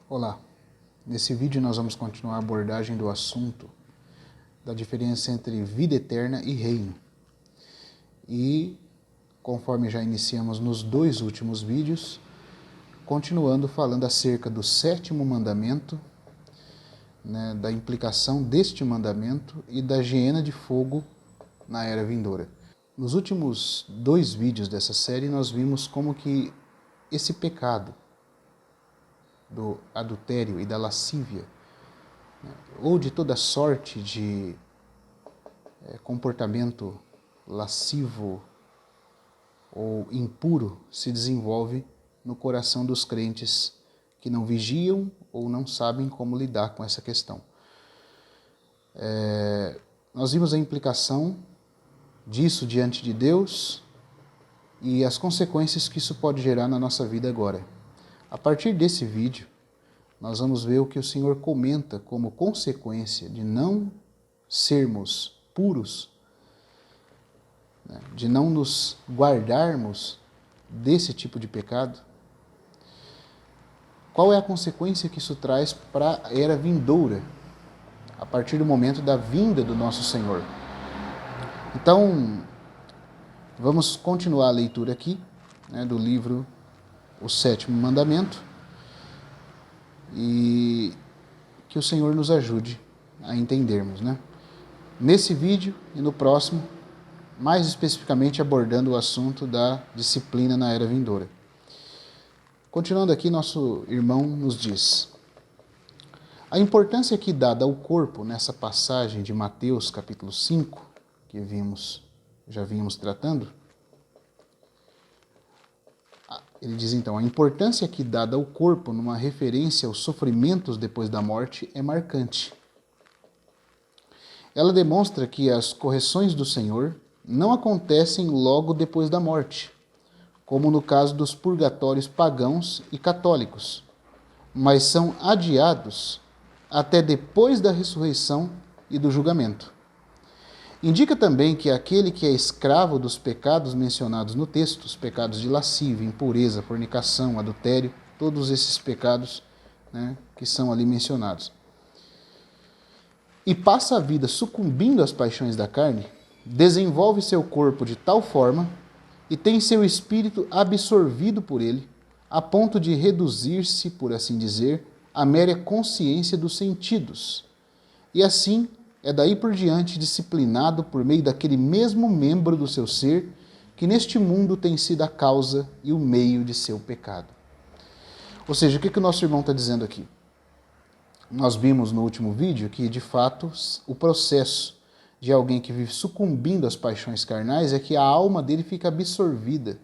Olá, nesse vídeo nós vamos continuar a abordagem do assunto da diferença entre vida eterna e reino. E, conforme já iniciamos nos dois últimos vídeos, continuando falando acerca do sétimo mandamento, da implicação deste mandamento e da hiena de fogo na era vindoura. Nos últimos dois vídeos dessa série nós vimos como que esse pecado do adultério e da lascívia, ou de toda sorte de comportamento lascivo ou impuro, se desenvolve no coração dos crentes que não vigiam ou não sabem como lidar com essa questão. Nós vimos a implicação disso diante de Deus e as consequências que isso pode gerar na nossa vida agora. A partir desse vídeo, nós vamos ver o que o Senhor comenta como consequência de não sermos puros, de não nos guardarmos desse tipo de pecado. Qual é a consequência que isso traz para a era vindoura, a partir do momento da vinda do nosso Senhor? Então, vamos continuar a leitura aqui, do livro O Sétimo Mandamento, e que o Senhor nos ajude a entendermos, Nesse vídeo e no próximo, mais especificamente abordando o assunto da disciplina na era vindoura. Continuando aqui, nosso irmão nos diz: a importância que dada ao corpo nessa passagem de Mateus capítulo 5, que já vínhamos tratando, ele diz então, a importância que dada ao corpo numa referência aos sofrimentos depois da morte é marcante. Ela demonstra que as correções do Senhor não acontecem logo depois da morte, como no caso dos purgatórios pagãos e católicos, mas são adiados até depois da ressurreição e do julgamento. Indica também que aquele que é escravo dos pecados mencionados no texto, os pecados de lascívia, impureza, fornicação, adultério, todos esses pecados que são ali mencionados, e passa a vida sucumbindo às paixões da carne, desenvolve seu corpo de tal forma e tem seu espírito absorvido por ele, a ponto de reduzir-se, por assim dizer, à mera consciência dos sentidos. E assim, é daí por diante disciplinado por meio daquele mesmo membro do seu ser que neste mundo tem sido a causa e o meio de seu pecado. Ou seja, o que o nosso irmão está dizendo aqui? Nós vimos no último vídeo que, de fato, o processo de alguém que vive sucumbindo às paixões carnais é que a alma dele fica absorvida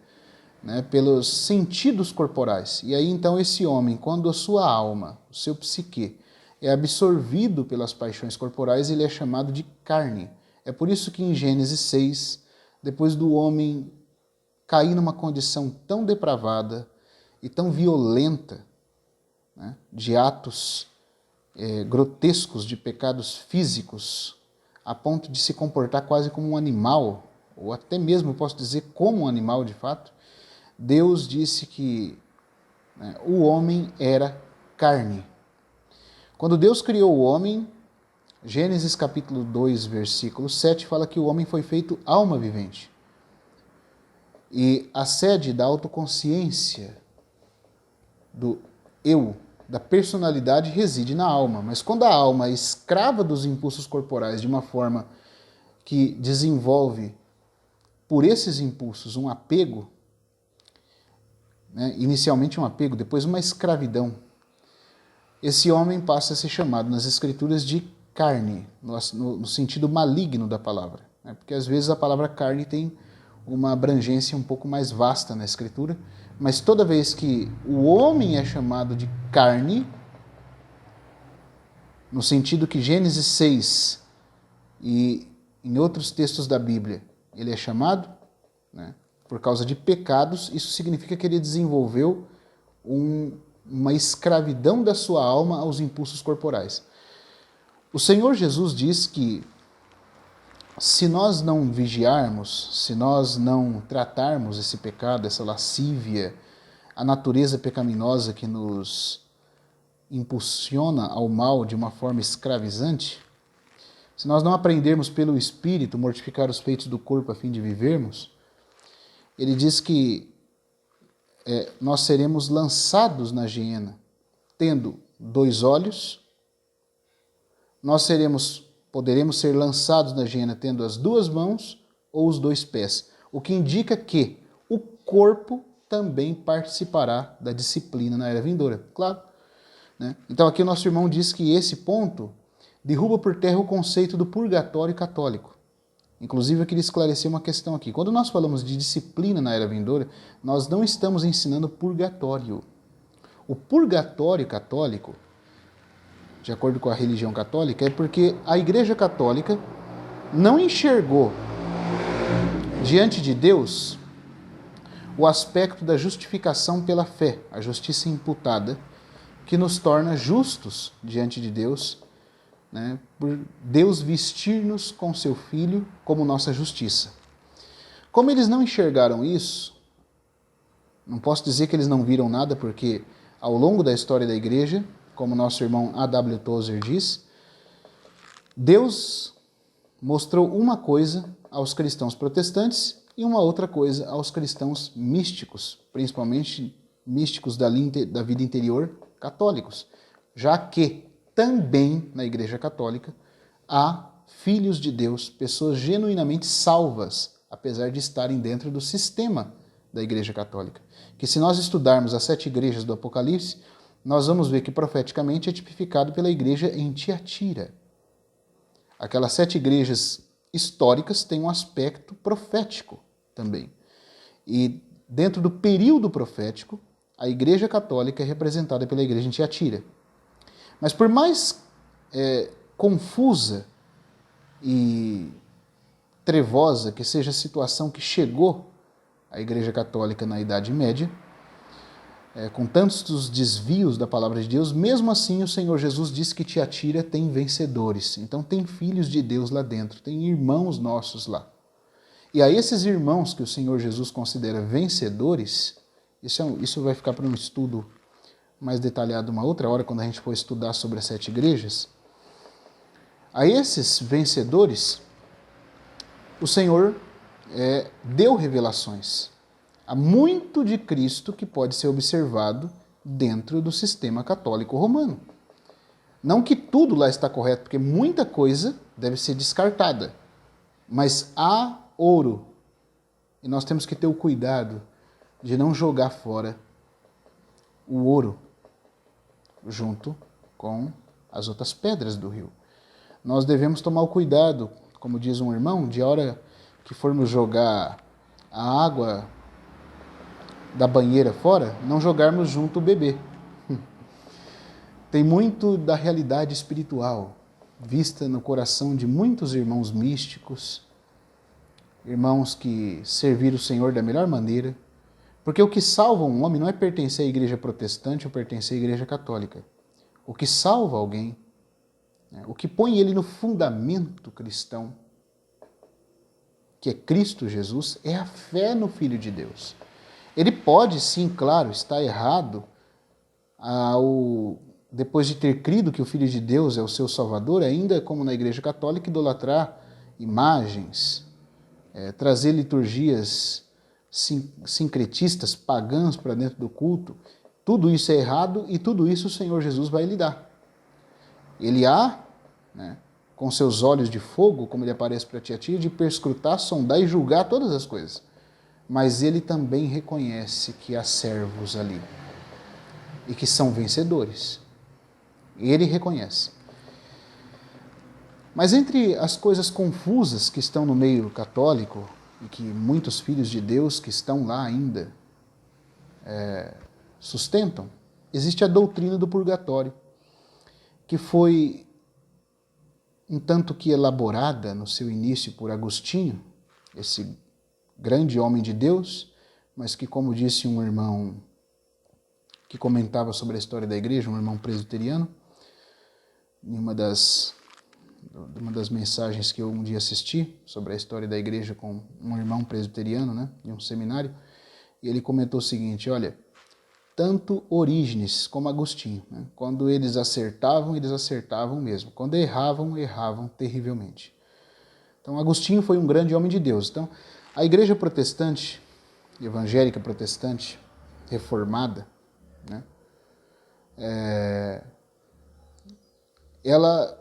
pelos sentidos corporais. E aí, então, esse homem, quando a sua alma, o seu psique, é absorvido pelas paixões corporais, ele é chamado de carne. É por isso que em Gênesis 6, depois do homem cair numa condição tão depravada e tão violenta, de atos grotescos, de pecados físicos, a ponto de se comportar quase como um animal, ou até mesmo, posso dizer, como um animal de fato, Deus disse que o homem era carne. Quando Deus criou o homem, Gênesis capítulo 2, versículo 7, fala que o homem foi feito alma vivente. E a sede da autoconsciência, do eu, da personalidade, reside na alma. Mas quando a alma é escrava dos impulsos corporais de uma forma que desenvolve, por esses impulsos, um apego, inicialmente um apego, depois uma escravidão, esse homem passa a ser chamado nas Escrituras de carne, no sentido maligno da palavra. Porque às vezes a palavra carne tem uma abrangência um pouco mais vasta na Escritura, mas toda vez que o homem é chamado de carne, no sentido que Gênesis 6 e em outros textos da Bíblia ele é chamado, por causa de pecados, isso significa que ele desenvolveu uma escravidão da sua alma aos impulsos corporais. O Senhor Jesus diz que se nós não vigiarmos, se nós não tratarmos esse pecado, essa lascívia, a natureza pecaminosa que nos impulsiona ao mal de uma forma escravizante, se nós não aprendermos pelo Espírito mortificar os feitos do corpo a fim de vivermos, ele diz que nós seremos lançados na giena, tendo 2 olhos, poderemos ser lançados na giena tendo as 2 mãos ou os 2 pés, o que indica que o corpo também participará da disciplina na era vindoura, claro. Né? Então aqui o nosso irmão diz que esse ponto derruba por terra o conceito do purgatório católico. Inclusive eu queria esclarecer uma questão aqui. Quando nós falamos de disciplina na era vindoura, nós não estamos ensinando purgatório. O purgatório católico, de acordo com a religião católica, é porque a Igreja Católica não enxergou diante de Deus o aspecto da justificação pela fé, a justiça imputada, que nos torna justos diante de Deus, né, por Deus vestir-nos com seu Filho como nossa justiça. Como eles não enxergaram isso, não posso dizer que eles não viram nada, porque ao longo da história da igreja, como nosso irmão A.W. Tozer diz, Deus mostrou uma coisa aos cristãos protestantes e uma outra coisa aos cristãos místicos, principalmente místicos da vida interior católicos, já que também na Igreja Católica há filhos de Deus, pessoas genuinamente salvas, apesar de estarem dentro do sistema da Igreja Católica. Que se nós estudarmos as 7 igrejas do Apocalipse, nós vamos ver que profeticamente é tipificado pela igreja em Tiatira. Aquelas 7 igrejas históricas têm um aspecto profético também. E dentro do período profético, a Igreja Católica é representada pela igreja em Tiatira. Mas por mais confusa e trevosa que seja a situação que chegou à Igreja Católica na Idade Média, com tantos desvios da palavra de Deus, mesmo assim o Senhor Jesus disse que Tiatira tem vencedores. Então tem filhos de Deus lá dentro, tem irmãos nossos lá. E a esses irmãos que o Senhor Jesus considera vencedores, isso vai ficar para um estudo mais detalhado uma outra hora, quando a gente for estudar sobre as 7 igrejas. A esses vencedores, o Senhor deu revelações. Há muito de Cristo que pode ser observado dentro do sistema católico romano. Não que tudo lá está correto, porque muita coisa deve ser descartada. Mas há ouro. E nós temos que ter o cuidado de não jogar fora o ouro junto com as outras pedras do rio. Nós devemos tomar o cuidado, como diz um irmão, de hora que formos jogar a água da banheira fora, não jogarmos junto o bebê. Tem muito da realidade espiritual vista no coração de muitos irmãos místicos, irmãos que serviram o Senhor da melhor maneira, porque o que salva um homem não é pertencer à igreja protestante ou pertencer à igreja católica. O que salva alguém, o que põe ele no fundamento cristão, que é Cristo Jesus, é a fé no Filho de Deus. Ele pode, sim, claro, estar errado depois de ter crido que o Filho de Deus é o seu Salvador, ainda como na Igreja Católica, idolatrar imagens, trazer liturgias sincretistas, pagãs para dentro do culto. Tudo isso é errado e tudo isso o Senhor Jesus vai lidar. Ele com seus olhos de fogo, como ele aparece para Tiatira, de perscrutar, sondar e julgar todas as coisas. Mas ele também reconhece que há servos ali e que são vencedores. Ele reconhece. Mas entre as coisas confusas que estão no meio católico, e que muitos filhos de Deus que estão lá ainda sustentam, existe a doutrina do purgatório, que foi um tanto que elaborada no seu início por Agostinho, esse grande homem de Deus, mas que, como disse um irmão que comentava sobre a história da igreja, um irmão presbiteriano, em uma das mensagens que eu um dia assisti sobre a história da igreja com um irmão presbiteriano, em um seminário, e ele comentou o seguinte: olha, tanto Orígenes como Agostinho. Né? Quando eles acertavam mesmo. Quando erravam, erravam terrivelmente. Então, Agostinho foi um grande homem de Deus. Então, a igreja protestante, evangélica protestante, reformada, né? Ela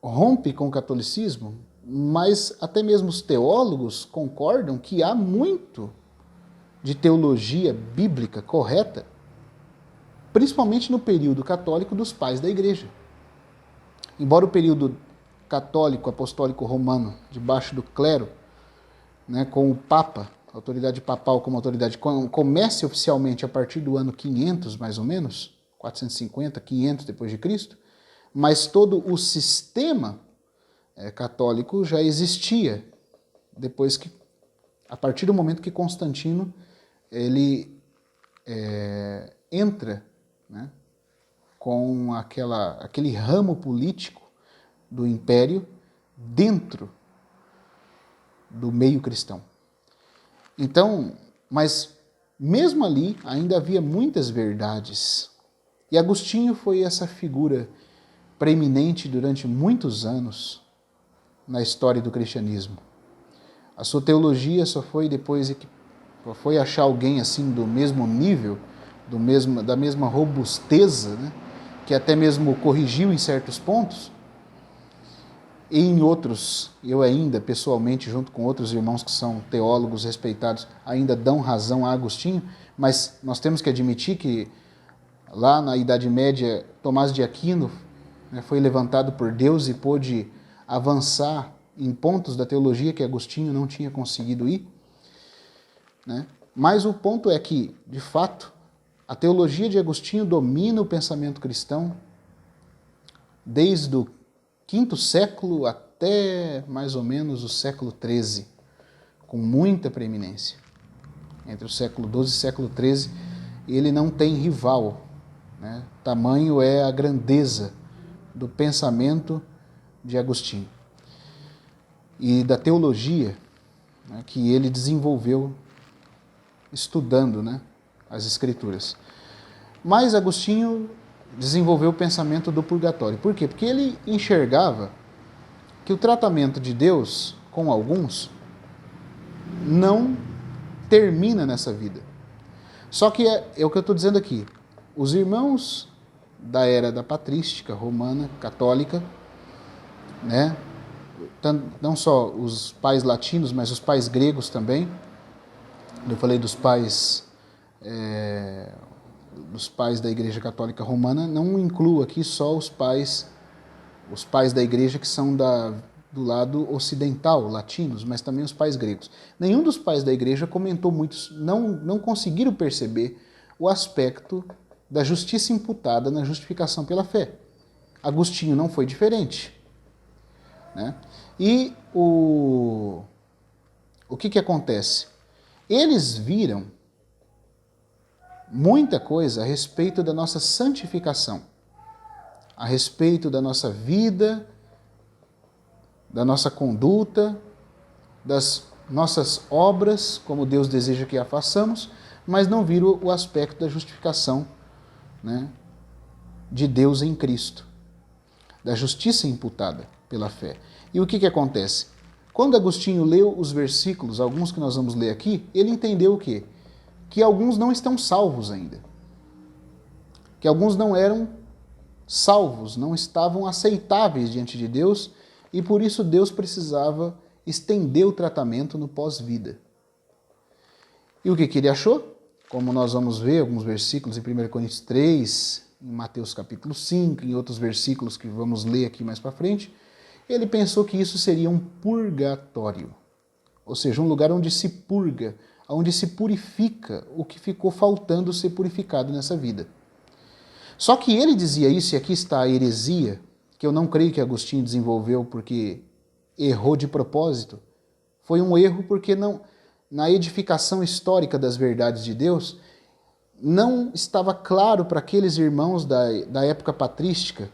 rompe com o catolicismo, mas até mesmo os teólogos concordam que há muito de teologia bíblica correta, principalmente no período católico dos pais da igreja. Embora o período católico, apostólico romano, debaixo do clero, né, com o Papa, a autoridade papal como autoridade, comece oficialmente a partir do ano 500, mais ou menos, 450, 500 depois de Cristo, mas todo o sistema católico já existia depois que, a partir do momento que Constantino ele entra, né, com aquele ramo político do império dentro do meio cristão. Então, mas mesmo ali ainda havia muitas verdades. E Agostinho foi essa figura preeminente durante muitos anos na história do cristianismo. A sua teologia só foi depois que foi achar alguém assim do mesmo nível, da mesma robusteza, né, que até mesmo corrigiu em certos pontos, e em outros, eu ainda, pessoalmente, junto com outros irmãos que são teólogos respeitados, ainda dão razão a Agostinho, mas nós temos que admitir que lá na Idade Média, Tomás de Aquino, né, foi levantado por Deus e pôde avançar em pontos da teologia que Agostinho não tinha conseguido ir. Né? Mas o ponto é que, de fato, a teologia de Agostinho domina o pensamento cristão desde o quinto século até mais ou menos o século XIII, com muita preeminência. Entre o século XII e o século XIII, ele não tem rival. Né? Tamanho é a grandeza do pensamento de Agostinho e da teologia, né, que ele desenvolveu estudando, né, as Escrituras. Mas Agostinho desenvolveu o pensamento do purgatório. Por quê? Porque ele enxergava que o tratamento de Deus com alguns não termina nessa vida. Só que é o que eu estou dizendo aqui. Os irmãos da era da patrística romana, católica, né, não só os pais latinos, mas os pais gregos também. Eu falei dos pais da Igreja Católica Romana, não incluo aqui só os pais da Igreja que são do lado ocidental, latinos, mas também os pais gregos. Nenhum dos pais da Igreja comentou muito, não conseguiram perceber o aspecto da justiça imputada na justificação pela fé. Agostinho não foi diferente. Né? E o que acontece? Eles viram muita coisa a respeito da nossa santificação, a respeito da nossa vida, da nossa conduta, das nossas obras, como Deus deseja que a façamos, mas não viram o aspecto da justificação, né, de Deus em Cristo, da justiça imputada pela fé. E o que acontece? Quando Agostinho leu os versículos, alguns que nós vamos ler aqui, ele entendeu o quê? Que alguns não estão salvos ainda. Que alguns não eram salvos, não estavam aceitáveis diante de Deus, e por isso Deus precisava estender o tratamento no pós-vida. E o que ele achou? Como nós vamos ver alguns versículos em 1 Coríntios 3, em Mateus capítulo 5, em outros versículos que vamos ler aqui mais para frente, ele pensou que isso seria um purgatório, ou seja, um lugar onde se purga, onde se purifica o que ficou faltando ser purificado nessa vida. Só que ele dizia isso, e aqui está a heresia, que eu não creio que Agostinho desenvolveu porque errou de propósito. Foi um erro porque na edificação histórica das verdades de Deus, não estava claro para aqueles irmãos da época patrística,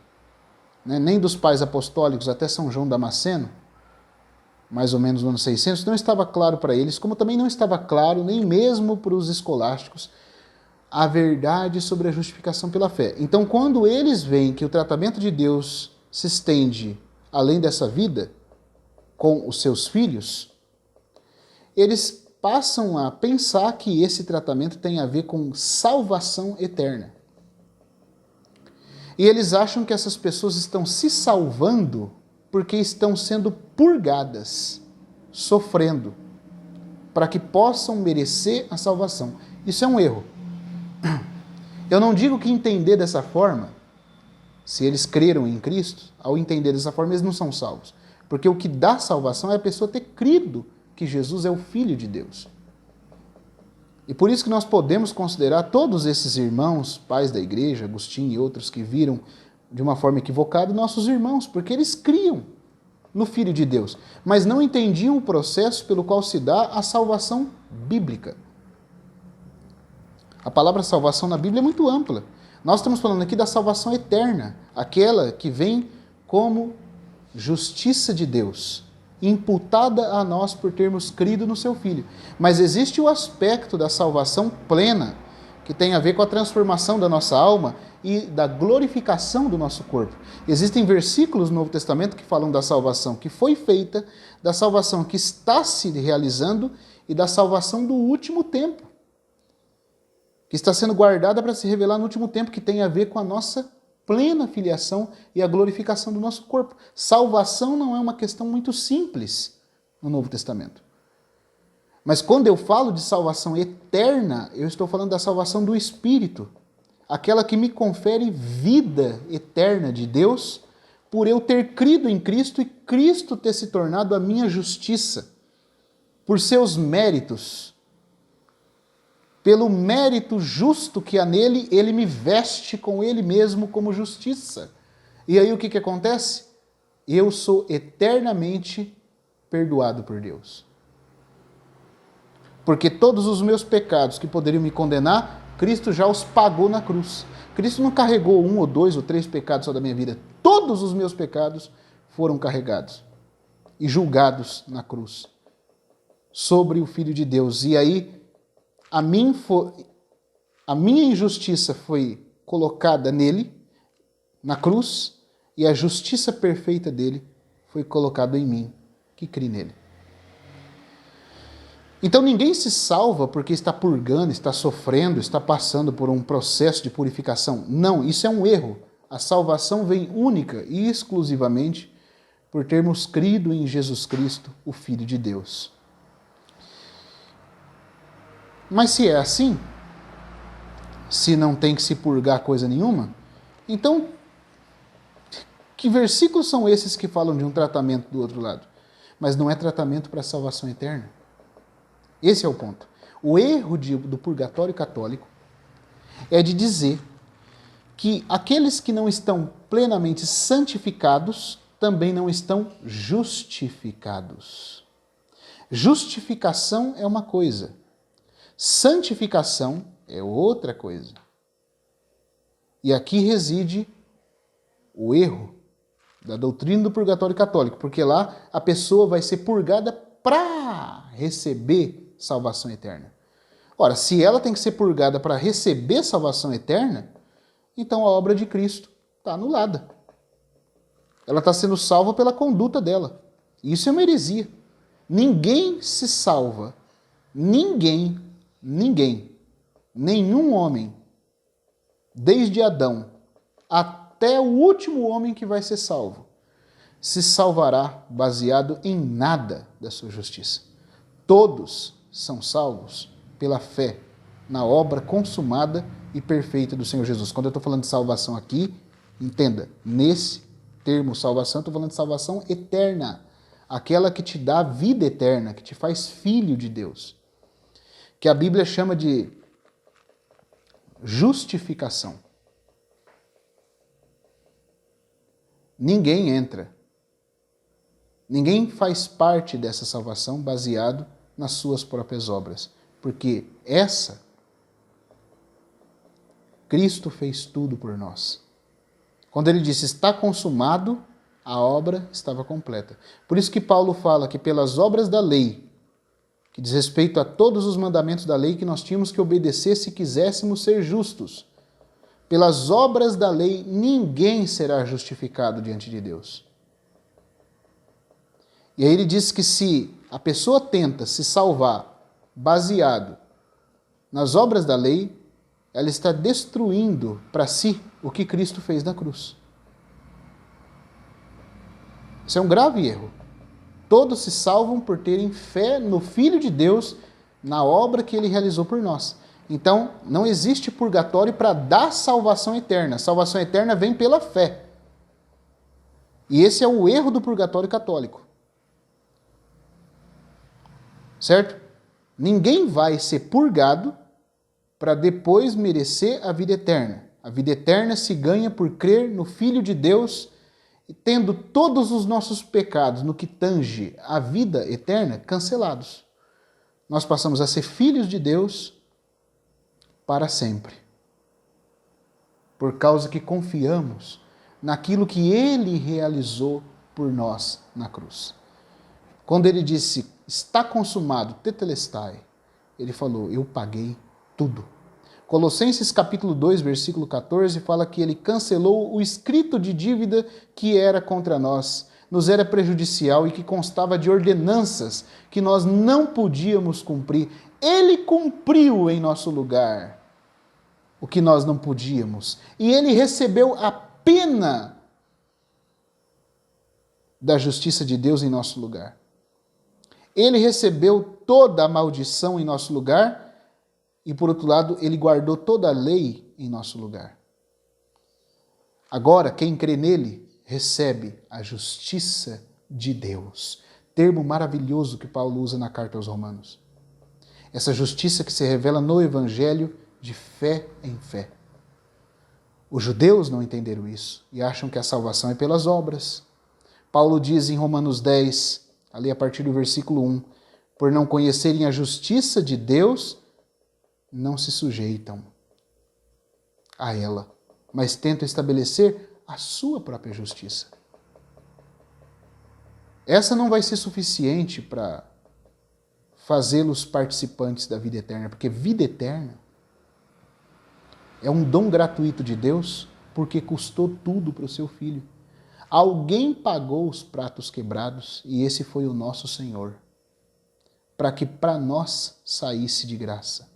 né, nem dos pais apostólicos até São João Damasceno, mais ou menos no ano 600, não estava claro para eles, como também não estava claro nem mesmo para os escolásticos, a verdade sobre a justificação pela fé. Então, quando eles veem que o tratamento de Deus se estende além dessa vida, com os seus filhos, eles passam a pensar que esse tratamento tem a ver com salvação eterna. E eles acham que essas pessoas estão se salvando porque estão sendo purgadas, sofrendo, para que possam merecer a salvação. Isso é um erro. Eu não digo que entender dessa forma, se eles creram em Cristo, ao entender dessa forma eles não são salvos. Porque o que dá salvação é a pessoa ter crido que Jesus é o Filho de Deus. E por isso que nós podemos considerar todos esses irmãos, pais da igreja, Agostinho e outros que viram de uma forma equivocada, nossos irmãos, porque eles criam no Filho de Deus, mas não entendiam o processo pelo qual se dá a salvação bíblica. A palavra salvação na Bíblia é muito ampla. Nós estamos falando aqui da salvação eterna, aquela que vem como justiça de Deus, imputada a nós por termos crido no seu Filho. Mas existe o aspecto da salvação plena, que tem a ver com a transformação da nossa alma e da glorificação do nosso corpo. Existem versículos no Novo Testamento que falam da salvação que foi feita, da salvação que está se realizando e da salvação do último tempo, que está sendo guardada para se revelar no último tempo, que tem a ver com a nossa plena filiação e a glorificação do nosso corpo. Salvação não é uma questão muito simples no Novo Testamento. Mas quando eu falo de salvação eterna, eu estou falando da salvação do Espírito, aquela que me confere vida eterna de Deus, por eu ter crido em Cristo e Cristo ter se tornado a minha justiça, por seus méritos. Pelo mérito justo que há nele, ele me veste com ele mesmo como justiça. E aí o que acontece? Eu sou eternamente perdoado por Deus. Porque todos os meus pecados que poderiam me condenar, Cristo já os pagou na cruz. Cristo não carregou 1 ou 2 ou 3 pecados só da minha vida. Todos os meus pecados foram carregados e julgados na cruz sobre o Filho de Deus. E aí a minha injustiça foi colocada nele, na cruz, e a justiça perfeita dele foi colocada em mim, que criei nele. Então ninguém se salva porque está purgando, está sofrendo, está passando por um processo de purificação. Não, isso é um erro. A salvação vem única e exclusivamente por termos crido em Jesus Cristo, o Filho de Deus. Mas se é assim, se não tem que se purgar coisa nenhuma, então que versículos são esses que falam de um tratamento do outro lado? Mas não é tratamento para a salvação eterna. Esse é o ponto. O erro do purgatório católico é de dizer que aqueles que não estão plenamente santificados também não estão justificados. Justificação é uma coisa. Santificação é outra coisa. E aqui reside o erro da doutrina do purgatório católico, porque lá a pessoa vai ser purgada para receber salvação eterna. Ora, se ela tem que ser purgada para receber salvação eterna, então a obra de Cristo está anulada. Ela está sendo salva pela conduta dela. Isso é uma heresia. Ninguém se salva. Ninguém, nenhum homem, desde Adão até o último homem que vai ser salvo, se salvará baseado em nada da sua justiça. Todos são salvos pela fé na obra consumada e perfeita do Senhor Jesus. Quando eu estou falando de salvação aqui, entenda, nesse termo salvação, eu estou falando de salvação eterna, aquela que te dá vida eterna, que te faz filho de Deus, que a Bíblia chama de justificação. Ninguém entra, ninguém faz parte dessa salvação baseado nas suas próprias obras, porque Cristo fez tudo por nós. Quando ele disse, está consumado, a obra estava completa. Por isso que Paulo fala que pelas obras da lei, que diz respeito a todos os mandamentos da lei que nós tínhamos que obedecer se quiséssemos ser justos. Pelas obras da lei, ninguém será justificado diante de Deus. E aí ele diz que se a pessoa tenta se salvar baseado nas obras da lei, ela está destruindo para si o que Cristo fez na cruz. Isso é um grave erro. Todos se salvam por terem fé no Filho de Deus, na obra que ele realizou por nós. Então, não existe purgatório para dar salvação eterna. Salvação eterna vem pela fé. E esse é o erro do purgatório católico. Certo? Ninguém vai ser purgado para depois merecer a vida eterna. A vida eterna se ganha por crer no Filho de Deus, e tendo todos os nossos pecados no que tange a vida eterna cancelados. Nós passamos a ser filhos de Deus para sempre. Por causa que confiamos naquilo que Ele realizou por nós na cruz. Quando Ele disse, está consumado, tetelestai, Ele falou, eu paguei tudo. Colossenses capítulo 2, versículo 14, fala que Ele cancelou o escrito de dívida que era contra nós, nos era prejudicial e que constava de ordenanças que nós não podíamos cumprir. Ele cumpriu em nosso lugar o que nós não podíamos. E Ele recebeu a pena da justiça de Deus em nosso lugar. Ele recebeu toda a maldição em nosso lugar e, por outro lado, Ele guardou toda a lei em nosso lugar. Agora, quem crê nele recebe a justiça de Deus. Termo maravilhoso que Paulo usa na carta aos Romanos. Essa justiça que se revela no Evangelho de fé em fé. Os judeus não entenderam isso e acham que a salvação é pelas obras. Paulo diz em Romanos 10, ali a partir do versículo 1, por não conhecerem a justiça de Deus, não se sujeitam a ela, mas tentam estabelecer a sua própria justiça. Essa não vai ser suficiente para fazê-los participantes da vida eterna, porque vida eterna é um dom gratuito de Deus, porque custou tudo para o seu Filho. Alguém pagou os pratos quebrados, e esse foi o nosso Senhor, para que para nós saísse de graça.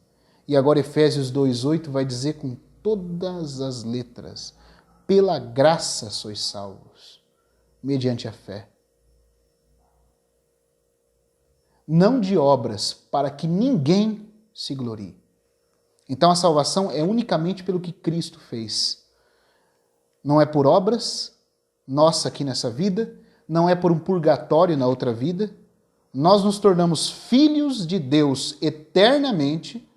E agora Efésios 2,8 vai dizer com todas as letras, pela graça sois salvos, mediante a fé. Não de obras, para que ninguém se glorie. Então a salvação é unicamente pelo que Cristo fez. Não é por obras, nossa aqui nessa vida, não é por um purgatório na outra vida. Nós nos tornamos filhos de Deus eternamente,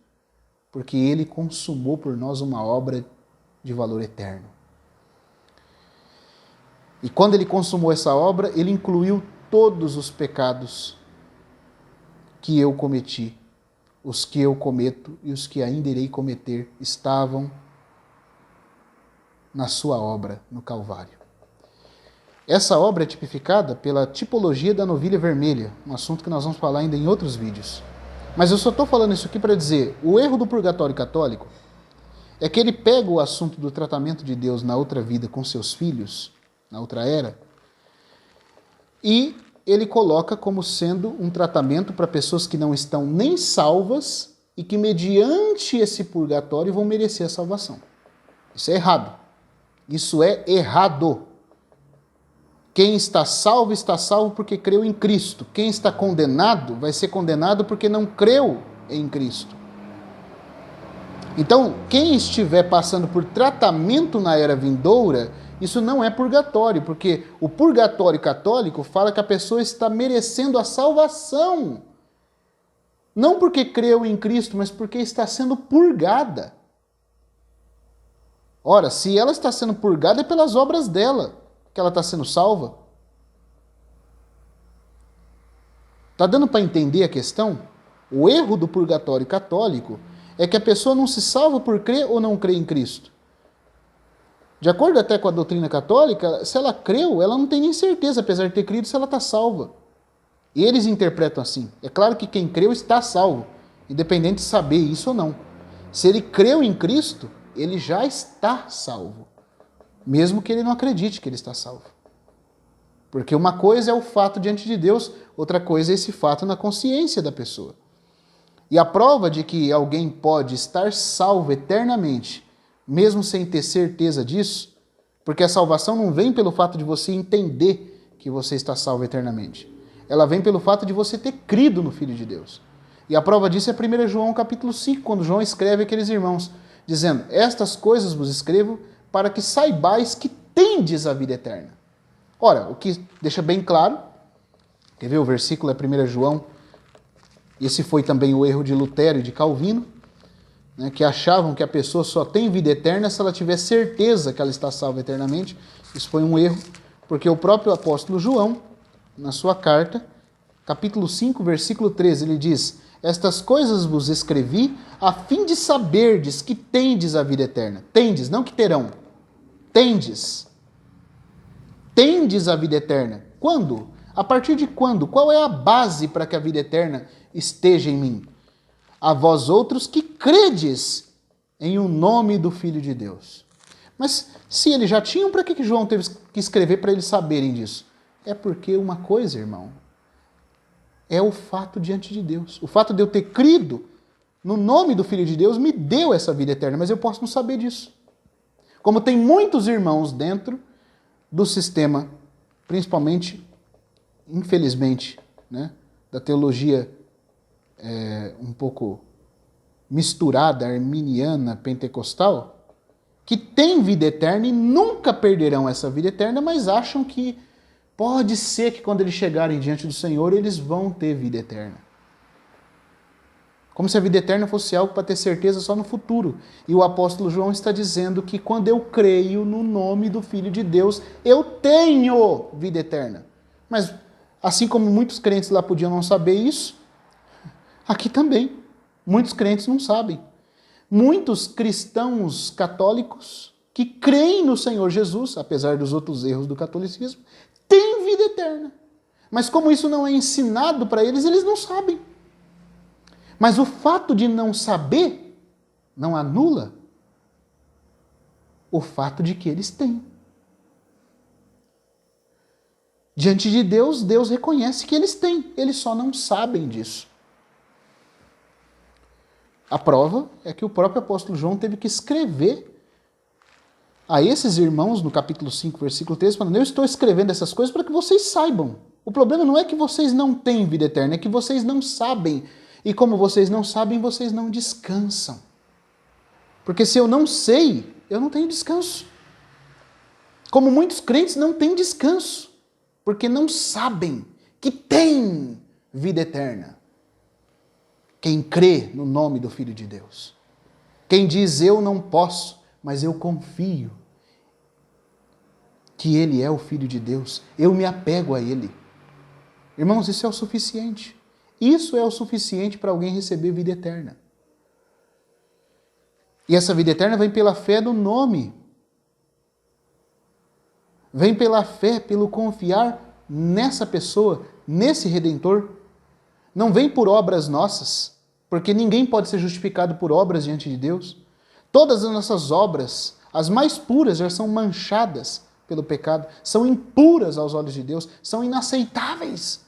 porque Ele consumou por nós uma obra de valor eterno. E quando Ele consumou essa obra, Ele incluiu todos os pecados que eu cometi, os que eu cometo e os que ainda irei cometer, estavam na sua obra no Calvário. Essa obra é tipificada pela tipologia da novilha vermelha, um assunto que nós vamos falar ainda em outros vídeos. Mas eu só estou falando isso aqui para dizer, o erro do purgatório católico é que ele pega o assunto do tratamento de Deus na outra vida com seus filhos, na outra era, e ele coloca como sendo um tratamento para pessoas que não estão nem salvas e que mediante esse purgatório vão merecer a salvação. Isso é errado. Isso é errado. Quem está salvo porque creu em Cristo. Quem está condenado vai ser condenado porque não creu em Cristo. Então, quem estiver passando por tratamento na era vindoura, isso não é purgatório, porque o purgatório católico fala que a pessoa está merecendo a salvação. Não porque creu em Cristo, mas porque está sendo purgada. Ora, se ela está sendo purgada é pelas obras dela que ela está sendo salva. Está dando para entender a questão? O erro do purgatório católico é que a pessoa não se salva por crer ou não crer em Cristo. De acordo até com a doutrina católica, se ela creu, ela não tem nem certeza, apesar de ter crido, se ela está salva. Eles interpretam assim. É claro que quem creu está salvo, independente de saber isso ou não. Se ele creu em Cristo, ele já está salvo, mesmo que ele não acredite que ele está salvo. Porque uma coisa é o fato diante de Deus, outra coisa é esse fato na consciência da pessoa. E a prova de que alguém pode estar salvo eternamente, mesmo sem ter certeza disso, porque a salvação não vem pelo fato de você entender que você está salvo eternamente. Ela vem pelo fato de você ter crido no Filho de Deus. E a prova disso é 1 João capítulo 5, quando João escreve àqueles irmãos, dizendo: estas coisas vos escrevo para que saibais que tendes a vida eterna. Ora, o que deixa bem claro, quer ver o versículo é 1 João, esse foi também o erro de Lutero e de Calvino, né, que achavam que a pessoa só tem vida eterna se ela tiver certeza que ela está salva eternamente. Isso foi um erro, porque o próprio apóstolo João, na sua carta, capítulo 5, versículo 13, ele diz: estas coisas vos escrevi a fim de saberdes que tendes a vida eterna. Tendes, não que terão. Tendes. Tendes a vida eterna. Quando? A partir de quando? Qual é a base para que a vida eterna esteja em mim? A vós outros que credes em o nome do Filho de Deus. Mas se eles já tinham, para que João teve que escrever para eles saberem disso? É porque uma coisa, irmão, é o fato diante de Deus. O fato de eu ter crido no nome do Filho de Deus me deu essa vida eterna, mas eu posso não saber disso. Como tem muitos irmãos dentro do sistema, principalmente, infelizmente, né, da teologia um pouco misturada, arminiana, pentecostal, que tem vida eterna e nunca perderão essa vida eterna, mas acham que pode ser que quando eles chegarem diante do Senhor, eles vão ter vida eterna. Como se a vida eterna fosse algo para ter certeza só no futuro. E o apóstolo João está dizendo que quando eu creio no nome do Filho de Deus, eu tenho vida eterna. Mas, assim como muitos crentes lá podiam não saber isso, aqui também. Muitos crentes não sabem. Muitos cristãos católicos que creem no Senhor Jesus, apesar dos outros erros do catolicismo, têm vida eterna. Mas como isso não é ensinado para eles, eles não sabem. Mas o fato de não saber não anula o fato de que eles têm. Diante de Deus, Deus reconhece que eles têm, eles só não sabem disso. A prova é que o próprio apóstolo João teve que escrever a esses irmãos, no capítulo 5, versículo 13, falando: eu estou escrevendo essas coisas para que vocês saibam. O problema não é que vocês não têm vida eterna, é que vocês não sabem. E como vocês não sabem, vocês não descansam. Porque se eu não sei, eu não tenho descanso. Como muitos crentes não têm descanso, porque não sabem que tem vida eterna. Quem crê no nome do Filho de Deus. Quem diz: eu não posso, mas eu confio que Ele é o Filho de Deus. Eu me apego a Ele. Irmãos, isso é o suficiente. Isso é o suficiente para alguém receber vida eterna. E essa vida eterna vem pela fé no nome. Vem pela fé, pelo confiar nessa pessoa, nesse Redentor. Não vem por obras nossas, porque ninguém pode ser justificado por obras diante de Deus. Todas as nossas obras, as mais puras, já são manchadas pelo pecado, são impuras aos olhos de Deus, são inaceitáveis.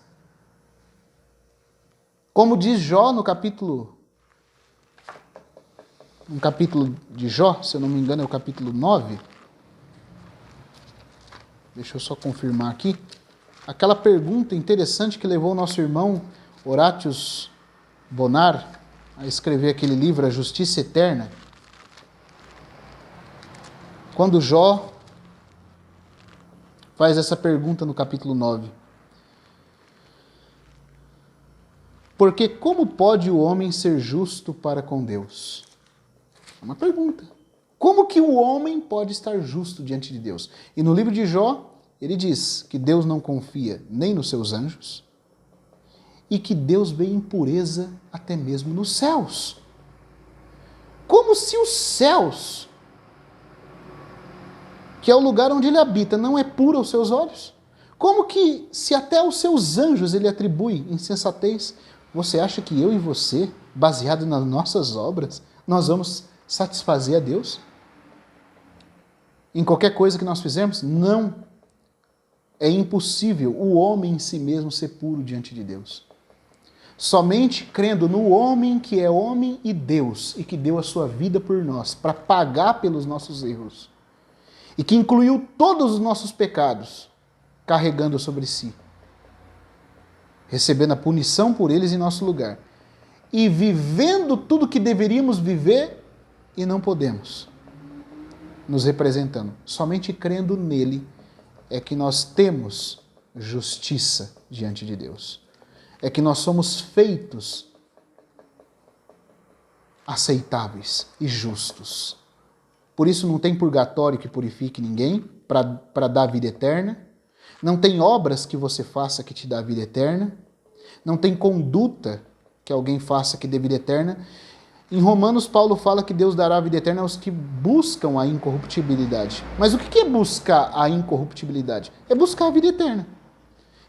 Como diz Jó no capítulo de Jó, se eu não me engano é o capítulo 9. Deixa eu só confirmar aqui. Aquela pergunta interessante que levou o nosso irmão Horatius Bonar a escrever aquele livro, A Justiça Eterna. Quando Jó faz essa pergunta no capítulo 9. Porque como pode o homem ser justo para com Deus? É uma pergunta. Como que o homem pode estar justo diante de Deus? E no livro de Jó, ele diz que Deus não confia nem nos seus anjos e que Deus vê impureza até mesmo nos céus. Como se os céus, que é o lugar onde ele habita, não é puro aos seus olhos? Como que, se até os seus anjos ele atribui insensatez, você acha que eu e você, baseado nas nossas obras, nós vamos satisfazer a Deus? Em qualquer coisa que nós fizermos? Não. É impossível o homem em si mesmo ser puro diante de Deus. Somente crendo no homem que é homem e Deus, e que deu a sua vida por nós, para pagar pelos nossos erros, e que incluiu todos os nossos pecados, carregando sobre si, recebendo a punição por eles em nosso lugar, e vivendo tudo que deveríamos viver e não podemos, nos representando. Somente crendo nele é que nós temos justiça diante de Deus. É que nós somos feitos aceitáveis e justos. Por isso não tem purgatório que purifique ninguém para dar vida eterna. Não tem obras que você faça que te dá vida eterna. Não tem conduta que alguém faça que dê vida eterna. Em Romanos, Paulo fala que Deus dará a vida eterna aos que buscam a incorruptibilidade. Mas o que é buscar a incorruptibilidade? É buscar a vida eterna.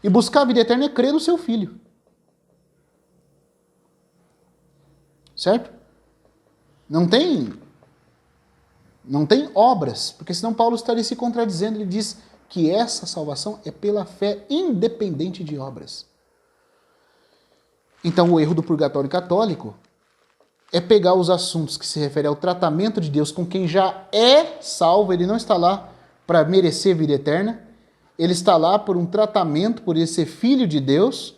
E buscar a vida eterna é crer no seu Filho. Certo? Não tem obras, porque senão Paulo estaria se contradizendo. Ele diz que essa salvação é pela fé independente de obras. Então o erro do purgatório católico é pegar os assuntos que se referem ao tratamento de Deus com quem já é salvo. Ele não está lá para merecer vida eterna, ele está lá por um tratamento, por ele ser filho de Deus,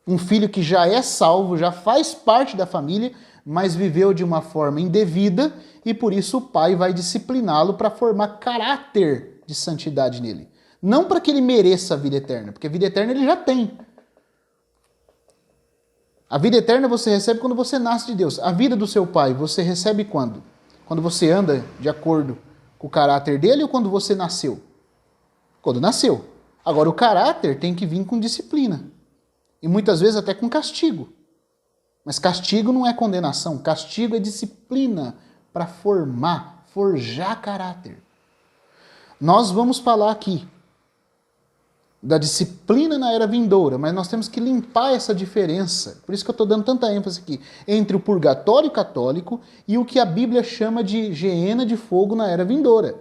um filho que já é salvo, já faz parte da família, mas viveu de uma forma indevida e por isso o pai vai discipliná-lo para formar caráter de santidade nele. Não para que ele mereça a vida eterna, porque a vida eterna ele já tem. A vida eterna você recebe quando você nasce de Deus. A vida do seu pai você recebe quando? Quando você anda de acordo com o caráter dele ou quando você nasceu? Quando nasceu. Agora o caráter tem que vir com disciplina. E muitas vezes até com castigo. Mas castigo não é condenação. Castigo é disciplina para formar, forjar caráter. Nós vamos falar aqui da disciplina na era vindoura, mas nós temos que limpar essa diferença. Por isso que eu estou dando tanta ênfase aqui, entre o purgatório católico e o que a Bíblia chama de geena de fogo na era vindoura.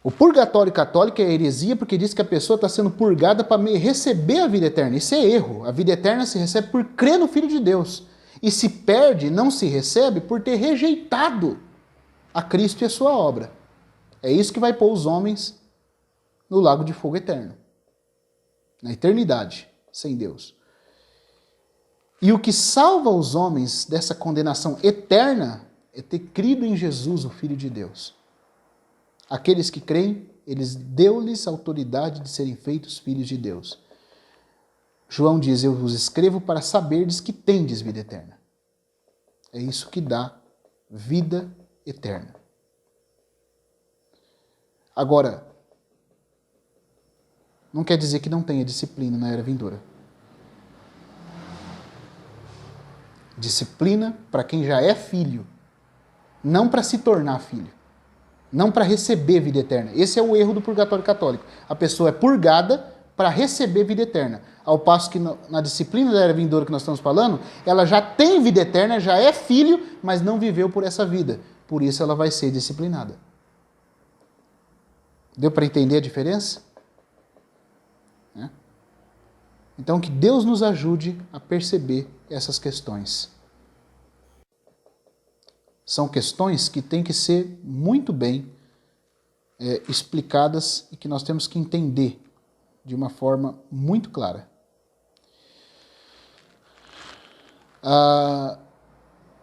O purgatório católico é heresia porque diz que a pessoa está sendo purgada para receber a vida eterna. Isso é erro. A vida eterna se recebe por crer no Filho de Deus. E se perde, não se recebe por ter rejeitado a Cristo e a sua obra. É isso que vai pôr os homens no lago de fogo eterno. Na eternidade, sem Deus. E o que salva os homens dessa condenação eterna é ter crido em Jesus, o Filho de Deus. Aqueles que creem, eles deu-lhes autoridade de serem feitos filhos de Deus. João diz, eu vos escrevo para saberdes que tendes vida eterna. É isso que dá vida eterna. Agora, não quer dizer que não tenha disciplina na era vindoura. Disciplina para quem já é filho, não para se tornar filho. Não para receber vida eterna. Esse é o erro do purgatório católico. A pessoa é purgada para receber vida eterna. Ao passo que na disciplina da era vindoura que nós estamos falando, ela já tem vida eterna, já é filho, mas não viveu por essa vida. Por isso ela vai ser disciplinada. Deu para entender a diferença? Então que Deus nos ajude a perceber essas questões. São questões que têm que ser muito bem explicadas e que nós temos que entender de uma forma muito clara.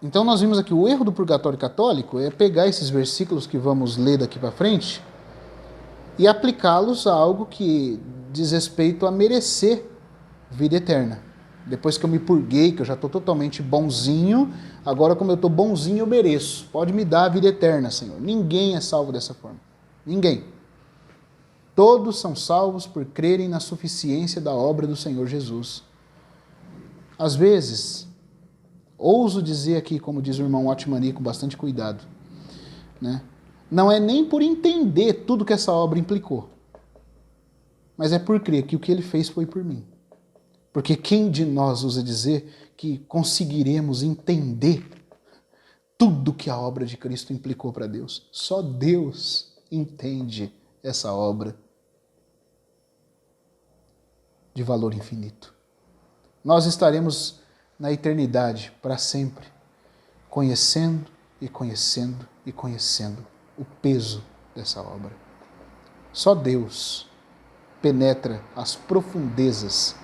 Então nós vimos aqui o erro do purgatório católico é pegar esses versículos que vamos ler daqui para frente e aplicá-los a algo que diz respeito a merecer vida eterna. Depois que eu me purguei, que eu já estou totalmente bonzinho, agora como eu estou bonzinho eu mereço. Pode me dar a vida eterna, Senhor. Ninguém é salvo dessa forma. Ninguém. Todos são salvos por crerem na suficiência da obra do Senhor Jesus. Às vezes, ouso dizer aqui, como diz o irmão Otmani, com bastante cuidado, né? não é nem por entender tudo que essa obra implicou, mas é por crer que o que ele fez foi por mim. Porque quem de nós ousa dizer que conseguiremos entender tudo que a obra de Cristo implicou para Deus? Só Deus entende essa obra de valor infinito. Nós estaremos na eternidade para sempre, conhecendo e conhecendo e conhecendo o peso dessa obra. Só Deus penetra as profundezas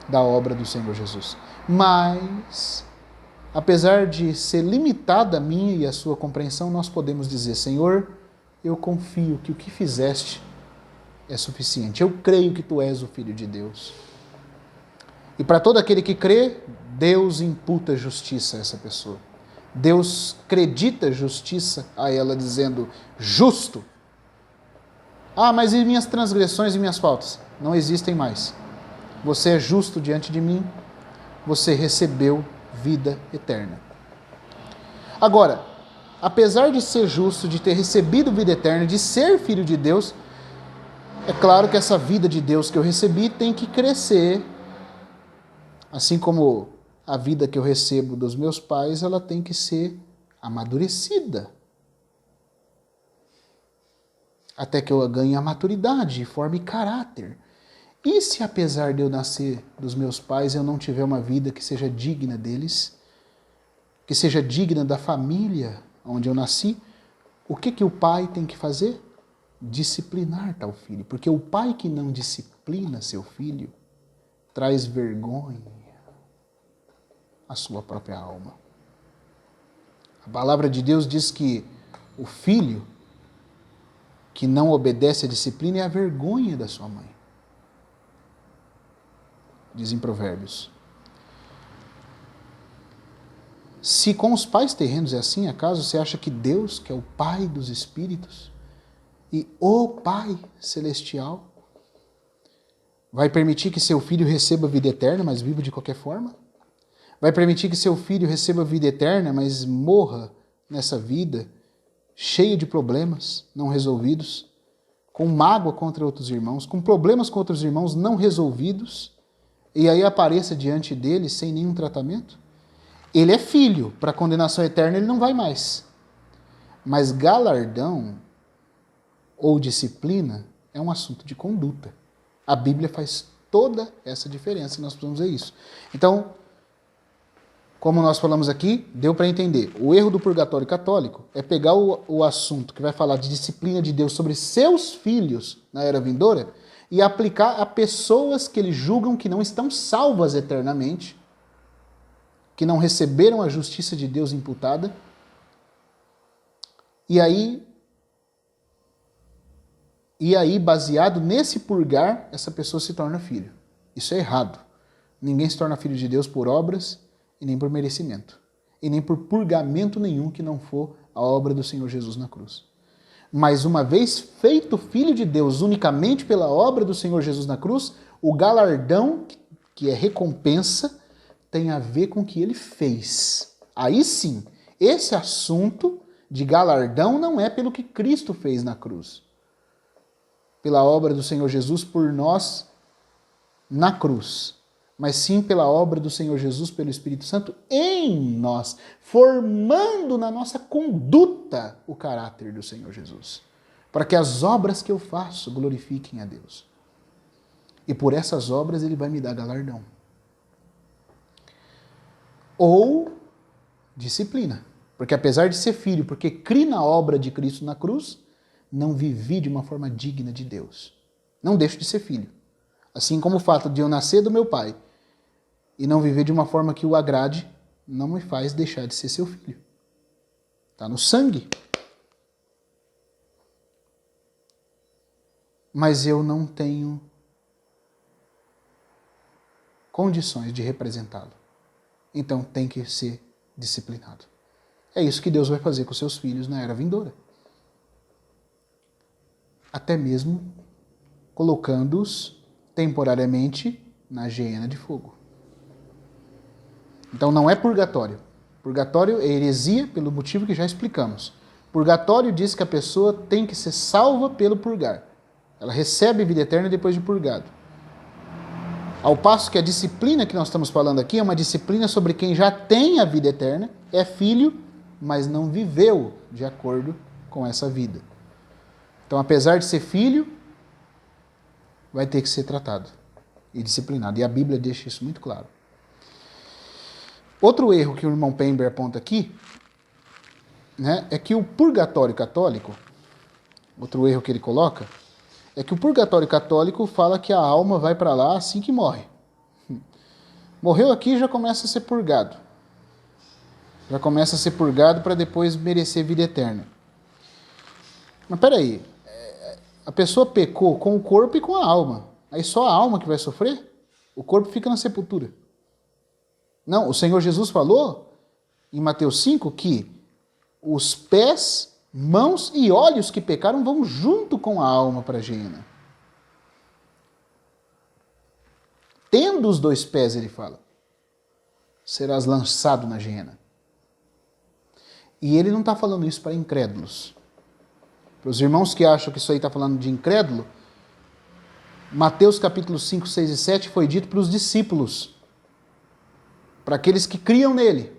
da obra do Senhor Jesus. Mas, apesar de ser limitada a minha e a sua compreensão, nós podemos dizer: Senhor, eu confio que o que fizeste é suficiente. Eu creio que tu és o Filho de Deus. E para todo aquele que crê, Deus imputa justiça a essa pessoa. Deus acredita justiça a ela, dizendo: justo. Ah, mas e minhas transgressões e minhas faltas? Não existem mais. Você é justo diante de mim, você recebeu vida eterna. Agora, apesar de ser justo, de ter recebido vida eterna, de ser filho de Deus, é claro que essa vida de Deus que eu recebi tem que crescer, assim como a vida que eu recebo dos meus pais, ela tem que ser amadurecida. Até que eu ganhe a maturidade, forme caráter. E se apesar de eu nascer dos meus pais, eu não tiver uma vida que seja digna deles, que seja digna da família onde eu nasci, o que o pai tem que fazer? Disciplinar tal filho. Porque o pai que não disciplina seu filho traz vergonha à sua própria alma. A palavra de Deus diz que o filho que não obedece à disciplina é a vergonha da sua mãe. Diz em Provérbios. Se com os pais terrenos é assim, acaso você acha que Deus, que é o Pai dos Espíritos, e o Pai Celestial, vai permitir que seu filho receba vida eterna, mas viva de qualquer forma? Vai permitir que seu filho receba vida eterna, mas morra nessa vida, cheio de problemas não resolvidos, com mágoa contra outros irmãos, com problemas com outros irmãos não resolvidos, e aí apareça diante dele sem nenhum tratamento? Ele é filho, para condenação eterna ele não vai mais. Mas galardão ou disciplina é um assunto de conduta. A Bíblia faz toda essa diferença, nós precisamos ver isso. Então, como nós falamos aqui, deu para entender. O erro do purgatório católico é pegar o assunto que vai falar de disciplina de Deus sobre seus filhos na era vindoura e aplicar a pessoas que eles julgam que não estão salvas eternamente, que não receberam a justiça de Deus imputada. E aí, baseado nesse purgar, essa pessoa se torna filho. Isso é errado. Ninguém se torna filho de Deus por obras e nem por merecimento. E nem por purgamento nenhum que não for a obra do Senhor Jesus na cruz. Mas uma vez feito filho de Deus unicamente pela obra do Senhor Jesus na cruz, o galardão, que é recompensa, tem a ver com o que ele fez. Aí sim, esse assunto de galardão não é pelo que Cristo fez na cruz. Pela obra do Senhor Jesus por nós na cruz. Mas sim pela obra do Senhor Jesus, pelo Espírito Santo em nós, formando na nossa conduta o caráter do Senhor Jesus, para que as obras que eu faço glorifiquem a Deus. E por essas obras ele vai me dar galardão. Ou disciplina, porque apesar de ser filho, porque criei na obra de Cristo na cruz, não vivi de uma forma digna de Deus. Não deixo de ser filho. Assim como o fato de eu nascer do meu pai e não viver de uma forma que o agrade, não me faz deixar de ser seu filho. Está no sangue. Mas eu não tenho condições de representá-lo. Então tem que ser disciplinado. É isso que Deus vai fazer com seus filhos na era vindoura. Até mesmo colocando-os temporariamente na geena de fogo. Então não é purgatório. Purgatório é heresia pelo motivo que já explicamos. Purgatório diz que a pessoa tem que ser salva pelo purgar. Ela recebe vida eterna depois de purgado. Ao passo que a disciplina que nós estamos falando aqui é uma disciplina sobre quem já tem a vida eterna, é filho, mas não viveu de acordo com essa vida. Então, apesar de ser filho, vai ter que ser tratado e disciplinado. E a Bíblia deixa isso muito claro. Outro erro que o irmão Pember aponta aqui, né, é que o purgatório católico, outro erro que ele coloca, é que o purgatório católico fala que a alma vai para lá assim que morre. Morreu aqui, já começa a ser purgado. Já começa a ser purgado para depois merecer vida eterna. Mas peraí, a pessoa pecou com o corpo e com a alma. Aí só a alma que vai sofrer? O corpo fica na sepultura. Não, o Senhor Jesus falou em Mateus 5 que os pés, mãos e olhos que pecaram vão junto com a alma para a Geena. Tendo os 2 pés, ele fala, serás lançado na Geena. E ele não está falando isso para incrédulos. Para os irmãos que acham que isso aí está falando de incrédulo, Mateus capítulo 5, 6 e 7 foi dito para os discípulos, para aqueles que criam nele.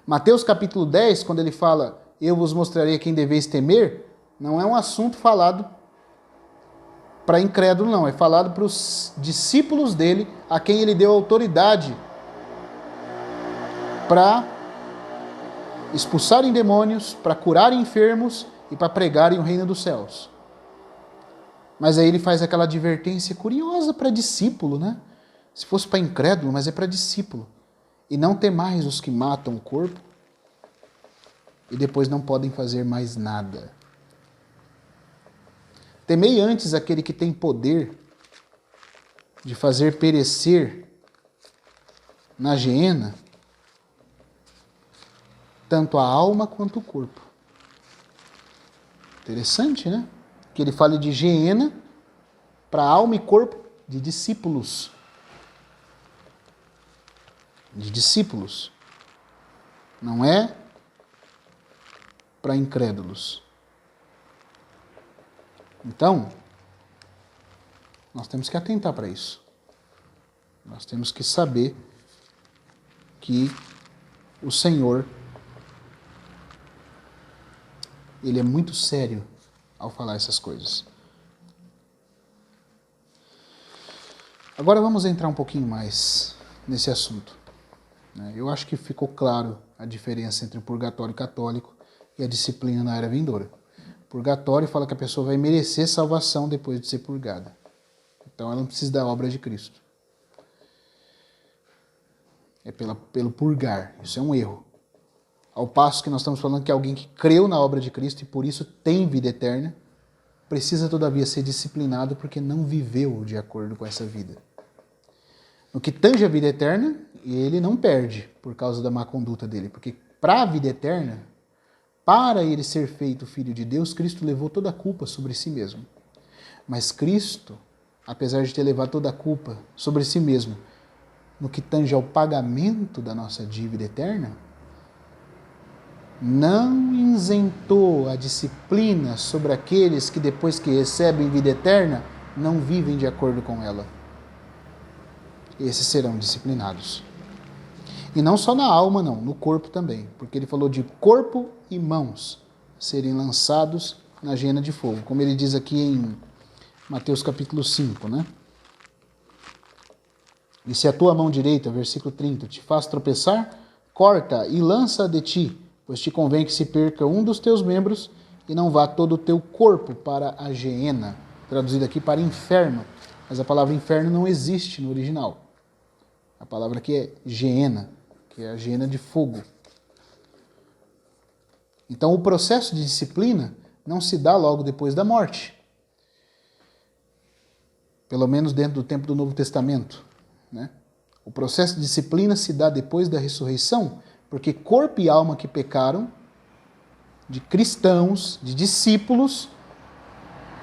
Mateus capítulo 10, quando ele fala, eu vos mostrarei quem deveis temer, não é um assunto falado para incrédulo, não. É falado para os discípulos dele, a quem ele deu autoridade para expulsarem demônios, para curarem enfermos e para pregarem o reino dos céus. Mas aí ele faz aquela advertência curiosa para discípulo, né? Se fosse para incrédulo, mas é para discípulo. E não temais os que matam o corpo e depois não podem fazer mais nada. Temei antes aquele que tem poder de fazer perecer na Geena tanto a alma quanto o corpo. Interessante, né? Que ele fale de Geena para alma e corpo de discípulos. De discípulos. Não é para incrédulos. Então, nós temos que atentar para isso. Nós temos que saber que o Senhor, ele é muito sério ao falar essas coisas. Agora vamos entrar um pouquinho mais nesse assunto. Eu acho que ficou claro a diferença entre o purgatório católico e a disciplina na era vindoura. Purgatório fala que a pessoa vai merecer salvação depois de ser purgada. Então ela não precisa da obra de Cristo. É pelo purgar. Isso é um erro. Ao passo que nós estamos falando que alguém que creu na obra de Cristo e por isso tem vida eterna, precisa todavia ser disciplinado porque não viveu de acordo com essa vida. No que tange a vida eterna, ele não perde por causa da má conduta dele. Porque para a vida eterna, para ele ser feito filho de Deus, Cristo levou toda a culpa sobre si mesmo. Mas Cristo, apesar de ter levado toda a culpa sobre si mesmo, no que tange ao pagamento da nossa dívida eterna, não isentou a disciplina sobre aqueles que depois que recebem vida eterna, não vivem de acordo com ela. Esses serão disciplinados. E não só na alma, não, no corpo também. Porque ele falou de corpo e mãos serem lançados na Geena de fogo. Como ele diz aqui em Mateus capítulo 5, né? E se a tua mão direita, versículo 30, te faz tropeçar, corta e lança de ti, pois te convém que se perca um dos teus membros e não vá todo o teu corpo para a Geena. Traduzido aqui para inferno. Mas a palavra inferno não existe no original. A palavra aqui é Geena, que é a Geena de fogo. Então o processo de disciplina não se dá logo depois da morte. Pelo menos dentro do tempo do Novo Testamento. Né? O processo de disciplina se dá depois da ressurreição, porque corpo e alma que pecaram, de cristãos, de discípulos,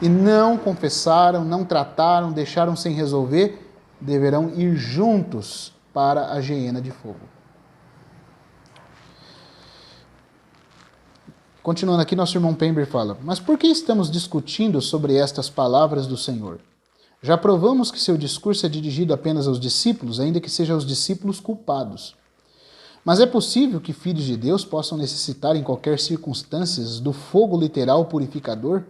e não confessaram, não trataram, deixaram sem resolver, deverão ir juntos para a Geena de fogo. Continuando aqui, nosso irmão Pember fala: mas por que estamos discutindo sobre estas palavras do Senhor? Já provamos que seu discurso é dirigido apenas aos discípulos, ainda que sejam os discípulos culpados. Mas é possível que filhos de Deus possam necessitar em qualquer circunstância do fogo literal purificador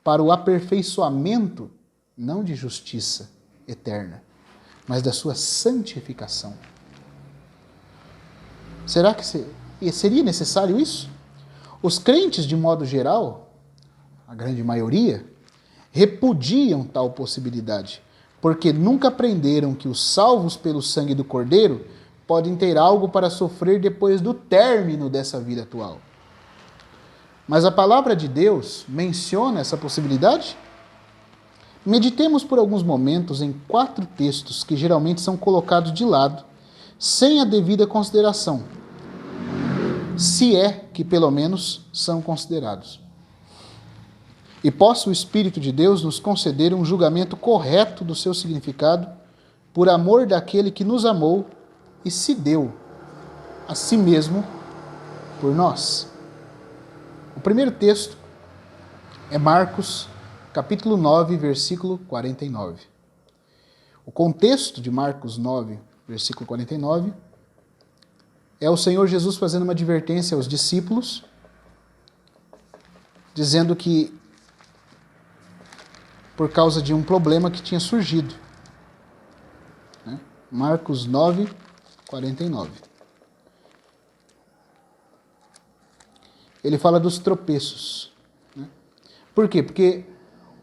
para o aperfeiçoamento, não de justiça eterna, mas da sua santificação. Será que seria necessário isso? Os crentes, de modo geral, a grande maioria, repudiam tal possibilidade, porque nunca aprenderam que os salvos pelo sangue do Cordeiro podem ter algo para sofrer depois do término dessa vida atual. Mas a palavra de Deus menciona essa possibilidade? Meditemos por alguns momentos em 4 textos que geralmente são colocados de lado, sem a devida consideração, se é que pelo menos são considerados. E possa o Espírito de Deus nos conceder um julgamento correto do seu significado, por amor daquele que nos amou e se deu a si mesmo por nós. O primeiro texto é Marcos, capítulo 9, versículo 49. O contexto de Marcos 9, versículo 49, é o Senhor Jesus fazendo uma advertência aos discípulos, dizendo que por causa de um problema que tinha surgido. Marcos 9, 49. Ele fala dos tropeços. Por quê? Porque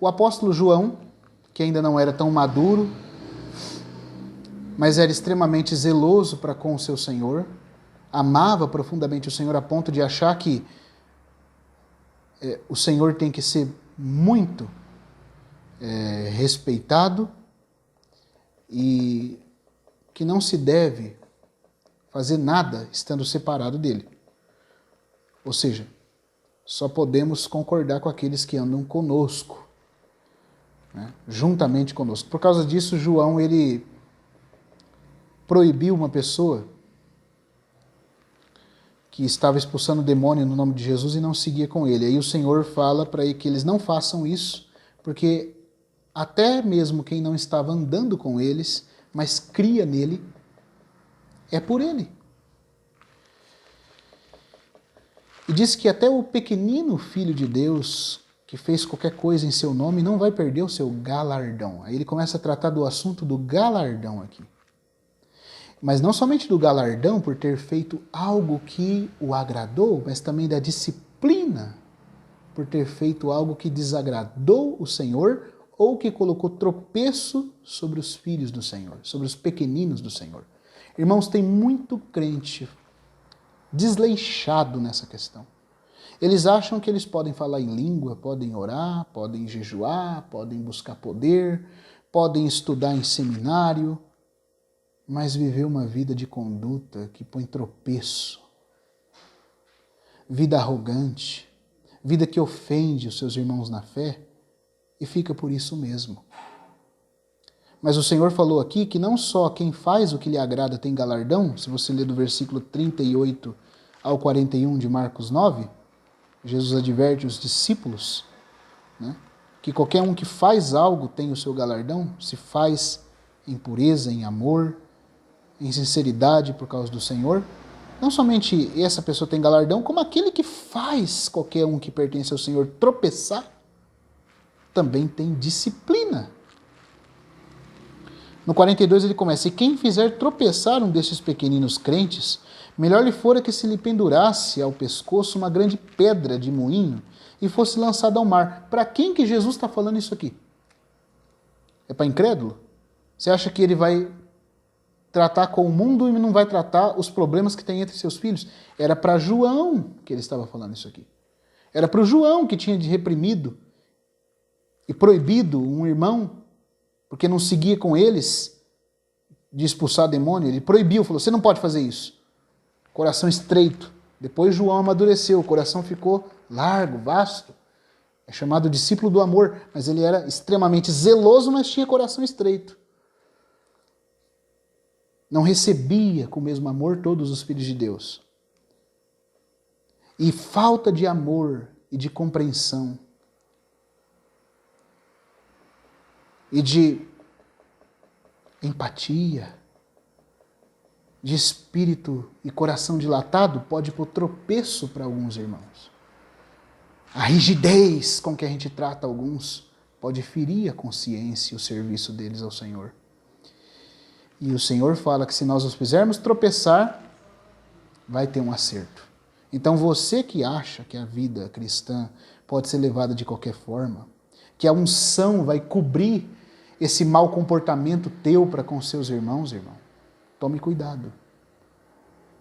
o apóstolo João, que ainda não era tão maduro, mas era extremamente zeloso para com o seu Senhor, amava profundamente o Senhor a ponto de achar que o Senhor tem que ser muito respeitado e que não se deve fazer nada estando separado dele. Ou seja, só podemos concordar com aqueles que andam conosco, juntamente conosco. Por causa disso, João ele proibiu uma pessoa que estava expulsando o demônio no nome de Jesus e não seguia com ele. Aí o Senhor fala para que eles não façam isso, porque até mesmo quem não estava andando com eles, mas cria nele, é por ele. E diz que até o pequenino filho de Deus, que fez qualquer coisa em seu nome, não vai perder o seu galardão. Aí ele começa a tratar do assunto do galardão aqui. Mas não somente do galardão por ter feito algo que o agradou, mas também da disciplina por ter feito algo que desagradou o Senhor ou que colocou tropeço sobre os filhos do Senhor, sobre os pequeninos do Senhor. Irmãos, tem muito crente desleixado nessa questão. Eles acham que eles podem falar em língua, podem orar, podem jejuar, podem buscar poder, podem estudar em seminário, mas viver uma vida de conduta que põe tropeço, vida arrogante, vida que ofende os seus irmãos na fé, e fica por isso mesmo. Mas o Senhor falou aqui que não só quem faz o que lhe agrada tem galardão, se você ler do versículo 38 ao 41 de Marcos 9, Jesus adverte os discípulos, que qualquer um que faz algo tem o seu galardão, se faz em pureza, em amor, em sinceridade por causa do Senhor. Não somente essa pessoa tem galardão, como aquele que faz qualquer um que pertence ao Senhor tropeçar, também tem disciplina. No 42 ele começa: e quem fizer tropeçar um desses pequeninos crentes, melhor lhe fora que se lhe pendurasse ao pescoço uma grande pedra de moinho e fosse lançada ao mar. Para quem que Jesus está falando isso aqui? É para incrédulo? Você acha que ele vai tratar com o mundo e não vai tratar os problemas que tem entre seus filhos? Era para João que ele estava falando isso aqui. Era para o João que tinha reprimido e proibido um irmão, porque não seguia com eles, de expulsar demônio. Ele proibiu, falou: você não pode fazer isso. Coração estreito. Depois João amadureceu, o coração ficou largo, vasto. É chamado discípulo do amor, mas ele era extremamente zeloso, mas tinha coração estreito. Não recebia com o mesmo amor todos os filhos de Deus. e falta de amor e de compreensão e de empatia, de espírito e coração dilatado, pode pôr tropeço para alguns irmãos. A rigidez com que a gente trata alguns pode ferir a consciência e o serviço deles ao Senhor. E o Senhor fala que se nós os fizermos tropeçar, vai ter um acerto. Então você que acha que a vida cristã pode ser levada de qualquer forma, que a unção vai cobrir esse mau comportamento teu para com seus irmãos, irmão, tome cuidado.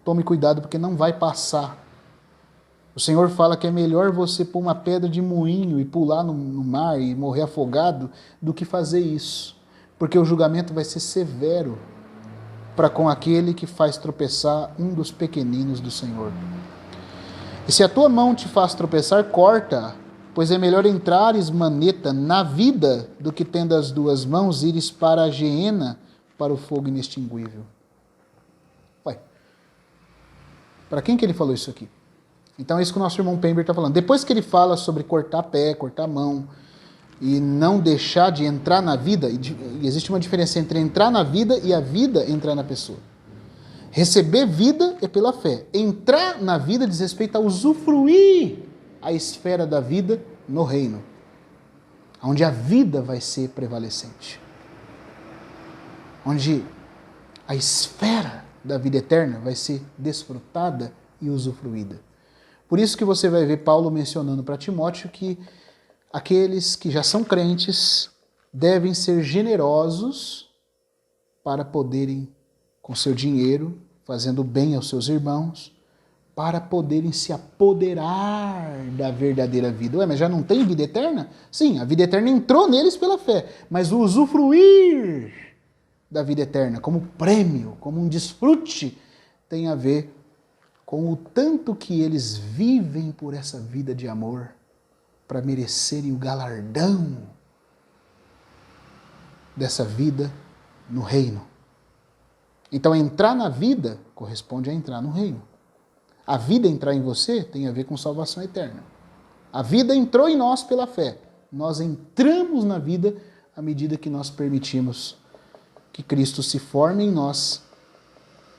Tome cuidado porque não vai passar. O Senhor fala que é melhor você pôr uma pedra de moinho e pular no mar e morrer afogado do que fazer isso. Porque o julgamento vai ser severo para com aquele que faz tropeçar um dos pequeninos do Senhor. E se a tua mão te faz tropeçar, corta, pois é melhor entrares, maneta, na vida do que tendo as duas mãos ires para a geena, para o fogo inextinguível. Ué, para quem que ele falou isso aqui? Então é isso que o nosso irmão Pember está falando. Depois que ele fala sobre cortar pé, cortar mão, e não deixar de entrar na vida, e existe uma diferença entre entrar na vida e a vida entrar na pessoa. Receber vida é pela fé. Entrar na vida diz respeito a usufruir a esfera da vida no reino, onde a vida vai ser prevalecente. Onde a esfera da vida eterna vai ser desfrutada e usufruída. Por isso que você vai ver Paulo mencionando para Timóteo que aqueles que já são crentes devem ser generosos para poderem, com seu dinheiro, fazendo bem aos seus irmãos, para poderem se apoderar da verdadeira vida. Ué, mas já não tem vida eterna? Sim, a vida eterna entrou neles pela fé, mas o usufruir da vida eterna como prêmio, como um desfrute, tem a ver com o tanto que eles vivem por essa vida de amor, para merecerem o galardão dessa vida no reino. Então, entrar na vida corresponde a entrar no reino. A vida entrar em você tem a ver com salvação eterna. A vida entrou em nós pela fé. Nós entramos na vida à medida que nós permitimos que Cristo se forme em nós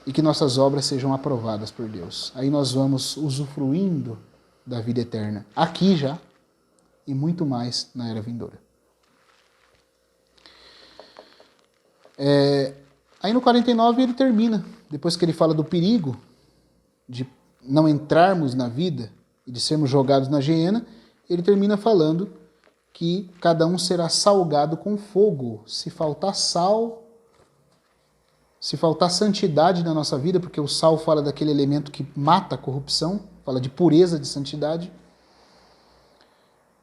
e que nossas obras sejam aprovadas por Deus. Aí nós vamos usufruindo da vida eterna, aqui já, e muito mais na era vindoura. Aí no 49 ele termina, depois que ele fala do perigo de não entrarmos na vida e de sermos jogados na geena, ele termina falando que cada um será salgado com fogo. Se faltar sal, se faltar santidade na nossa vida, porque o sal fala daquele elemento que mata a corrupção, fala de pureza, de santidade.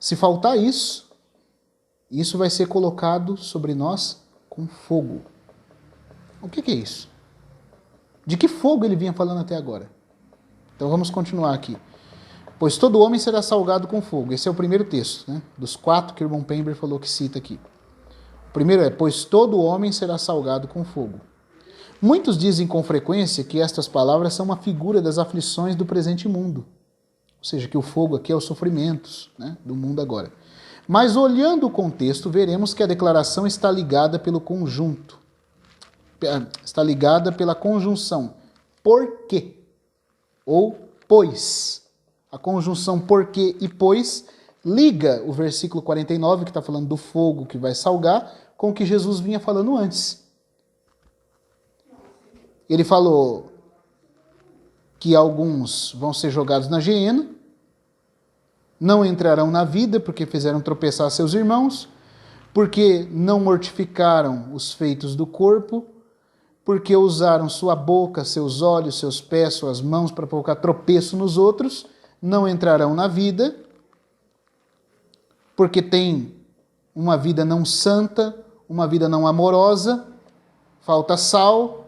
Se faltar isso, isso vai ser colocado sobre nós com fogo. O que é isso? De que fogo ele vinha falando até agora? Então vamos continuar aqui. Pois todo homem será salgado com fogo. Esse é o primeiro texto, né? Dos 4 que o irmão Pember falou que cita aqui. O primeiro é, pois todo homem será salgado com fogo. Muitos dizem com frequência que estas palavras são uma figura das aflições do presente mundo. Ou seja, que o fogo aqui é os sofrimentos, né, do mundo agora. Mas olhando o contexto, veremos que a declaração está ligada pelo conjunto. Está ligada pela conjunção por quê ou pois. A conjunção porque e pois liga o versículo 49, que está falando do fogo que vai salgar, com o que Jesus vinha falando antes. Ele falou que alguns vão ser jogados na geena, não entrarão na vida porque fizeram tropeçar seus irmãos, porque não mortificaram os feitos do corpo, porque usaram sua boca, seus olhos, seus pés, suas mãos para provocar tropeço nos outros, não entrarão na vida, porque têm uma vida não santa, uma vida não amorosa, falta sal,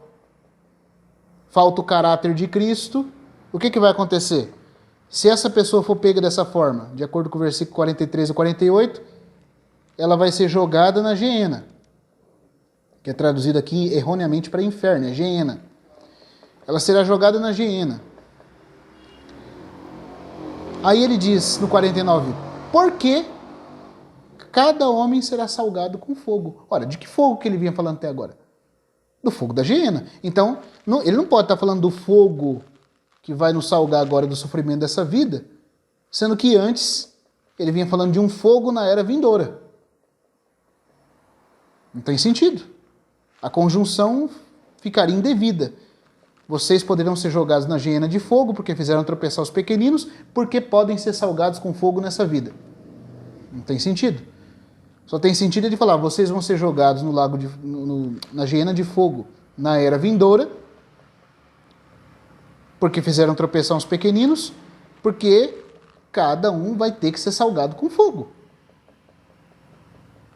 falta o caráter de Cristo. O que vai acontecer? Se essa pessoa for pega dessa forma, de acordo com o versículo 43 e 48, ela vai ser jogada na geena, que é traduzido aqui erroneamente para inferno, é geena. Ela será jogada na geena. Aí ele diz no 49, porque cada homem será salgado com fogo. Ora, de que fogo que ele vinha falando até agora? Do fogo da hiena. Então, ele não pode estar falando do fogo que vai nos salgar agora do sofrimento dessa vida, sendo que antes ele vinha falando de um fogo na era vindoura. Não tem sentido. A conjunção ficaria indevida. Vocês poderão ser jogados na hiena de fogo porque fizeram tropeçar os pequeninos, porque podem ser salgados com fogo nessa vida. Não tem sentido. Só tem sentido ele falar, vocês vão ser jogados no lago na hiena de fogo na era vindoura, porque fizeram tropeçar os pequeninos, porque cada um vai ter que ser salgado com fogo.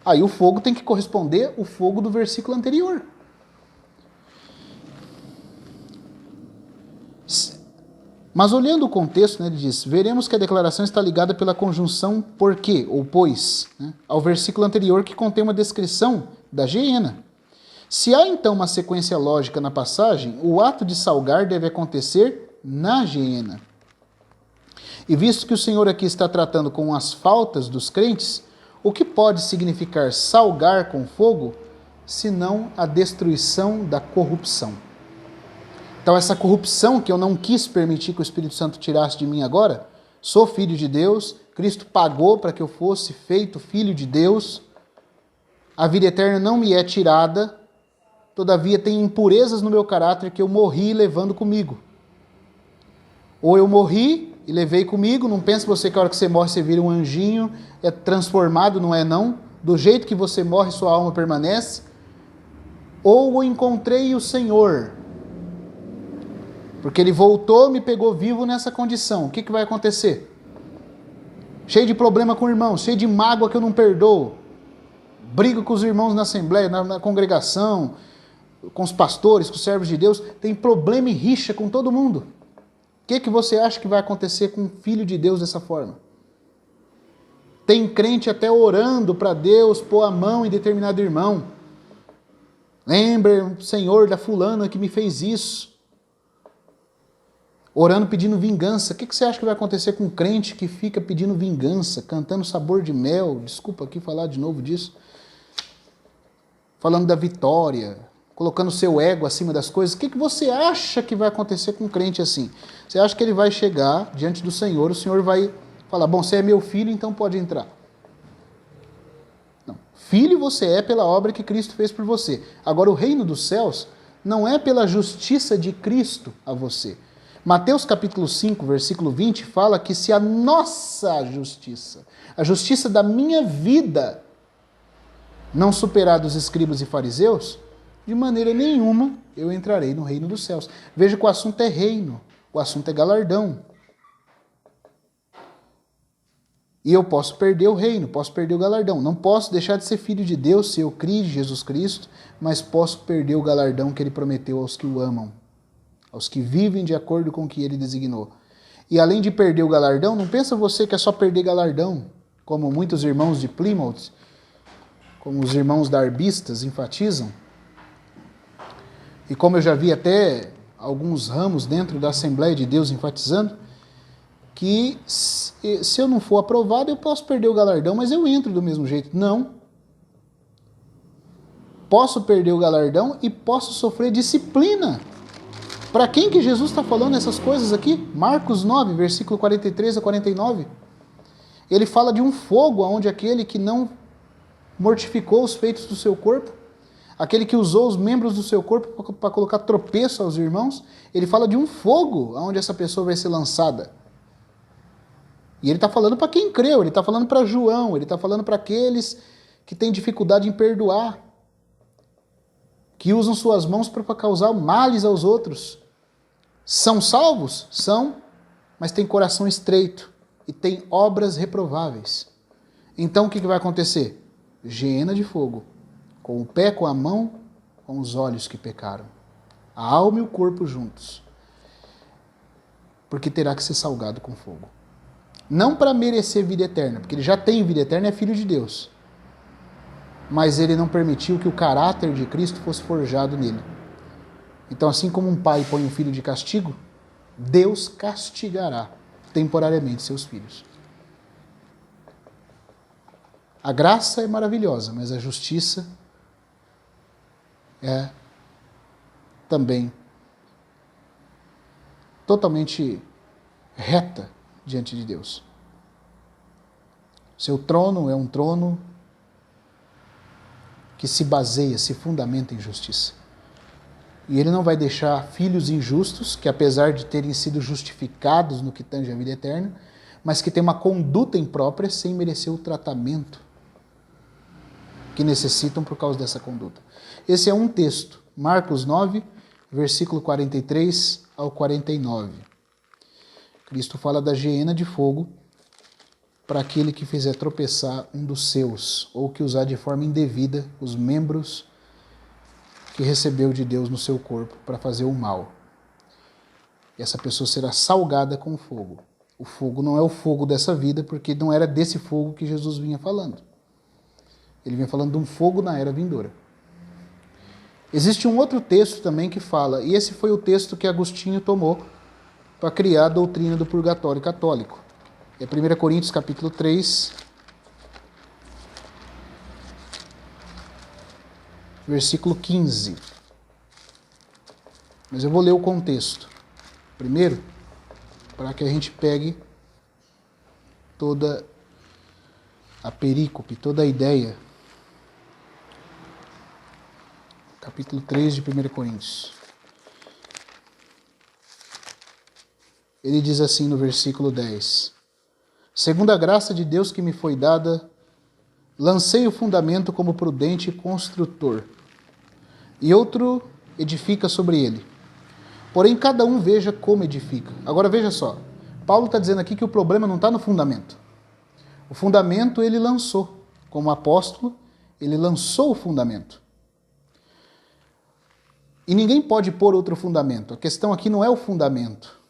Aí o fogo tem que corresponder ao fogo do versículo anterior. Mas olhando o contexto, ele diz, veremos que a declaração está ligada pela conjunção porque, ou pois, ao versículo anterior que contém uma descrição da hiena. Se há então uma sequência lógica na passagem, o ato de salgar deve acontecer na hiena. E visto que o Senhor aqui está tratando com as faltas dos crentes, o que pode significar salgar com fogo, senão a destruição da corrupção? Então essa corrupção que eu não quis permitir que o Espírito Santo tirasse de mim agora, sou filho de Deus, Cristo pagou para que eu fosse feito filho de Deus, a vida eterna não me é tirada, todavia tem impurezas no meu caráter que eu morri levando comigo. Ou eu morri e levei comigo, não pense você que a hora que você morre você vira um anjinho, é transformado, não é não, do jeito que você morre sua alma permanece, ou eu encontrei o Senhor, porque ele voltou, me pegou vivo nessa condição. O que vai acontecer? Cheio de problema com o irmão, cheio de mágoa que eu não perdoo. Brigo com os irmãos na assembleia, na congregação, com os pastores, com os servos de Deus. Tem problema e rixa com todo mundo. O que você acha que vai acontecer com um filho de Deus dessa forma? Tem crente até orando para Deus pôr a mão em determinado irmão. Lembra, Senhor, da fulana que me fez isso. Orando pedindo vingança. O que você acha que vai acontecer com um crente que fica pedindo vingança, cantando sabor de mel? Desculpa aqui falar de novo disso. Falando da vitória, colocando seu ego acima das coisas. O que você acha que vai acontecer com um crente assim? Você acha que ele vai chegar diante do Senhor, o Senhor vai falar, bom, você é meu filho, então pode entrar. Não. Filho você é pela obra que Cristo fez por você. Agora o reino dos céus não é pela justiça de Cristo a você. Mateus capítulo 5, versículo 20, fala que se a nossa justiça, a justiça da minha vida, não superar dos escribas e fariseus, de maneira nenhuma eu entrarei no reino dos céus. Veja que o assunto é reino, o assunto é galardão. E eu posso perder o reino, posso perder o galardão. Não posso deixar de ser filho de Deus se eu criei em Jesus Cristo, mas posso perder o galardão que ele prometeu aos que o amam, aos que vivem de acordo com o que ele designou. E além de perder o galardão, não pensa você que é só perder galardão, como muitos irmãos de Plymouth, como os irmãos darbistas enfatizam, e como eu já vi até alguns ramos dentro da Assembleia de Deus enfatizando, que se eu não for aprovado, eu posso perder o galardão, mas eu entro do mesmo jeito. Não. Posso perder o galardão e posso sofrer disciplina. Para quem que Jesus está falando essas coisas aqui? Marcos 9, versículo 43 a 49. Ele fala de um fogo onde aquele que não mortificou os feitos do seu corpo, aquele que usou os membros do seu corpo para colocar tropeço aos irmãos, ele fala de um fogo onde essa pessoa vai ser lançada. E ele está falando para quem creu, ele está falando para João, ele está falando para aqueles que têm dificuldade em perdoar, que usam suas mãos para causar males aos outros. São salvos? São, mas têm coração estreito e têm obras reprováveis. Então o que vai acontecer? Hiena de fogo, com o pé, com a mão, com os olhos que pecaram. A alma e o corpo juntos. Porque terá que ser salgado com fogo. Não para merecer vida eterna, porque ele já tem vida eterna, é filho de Deus. Mas ele não permitiu que o caráter de Cristo fosse forjado nele. Então, assim como um pai põe um filho de castigo, Deus castigará temporariamente seus filhos. A graça é maravilhosa, mas a justiça é também totalmente reta diante de Deus. Seu trono é um trono que se baseia, se fundamenta em justiça. E ele não vai deixar filhos injustos, que apesar de terem sido justificados no que tange a vida eterna, mas que têm uma conduta imprópria sem merecer o tratamento que necessitam por causa dessa conduta. Esse é um texto, Marcos 9, versículo 43 ao 49. Cristo fala da geena de fogo para aquele que fizer tropeçar um dos seus, ou que usar de forma indevida os membros que recebeu de Deus no seu corpo para fazer o mal. E essa pessoa será salgada com fogo. O fogo não é o fogo dessa vida, porque não era desse fogo que Jesus vinha falando. Ele vinha falando de um fogo na era vindoura. Existe um outro texto também que fala, e esse foi o texto que Agostinho tomou para criar a doutrina do purgatório católico. É 1 Coríntios capítulo 3, versículo 15. Mas eu vou ler o contexto primeiro, para que a gente pegue toda a perícope, toda a ideia. Capítulo 3 de 1 Coríntios. Ele diz assim no versículo 10: Segundo a graça de Deus que me foi dada, lancei o fundamento como prudente construtor, e outro edifica sobre ele. Porém, cada um veja como edifica. Agora veja só, Paulo está dizendo aqui que o problema não está no fundamento. O fundamento ele lançou, como apóstolo, ele lançou o fundamento. E ninguém pode pôr outro fundamento. A questão aqui não é o fundamento.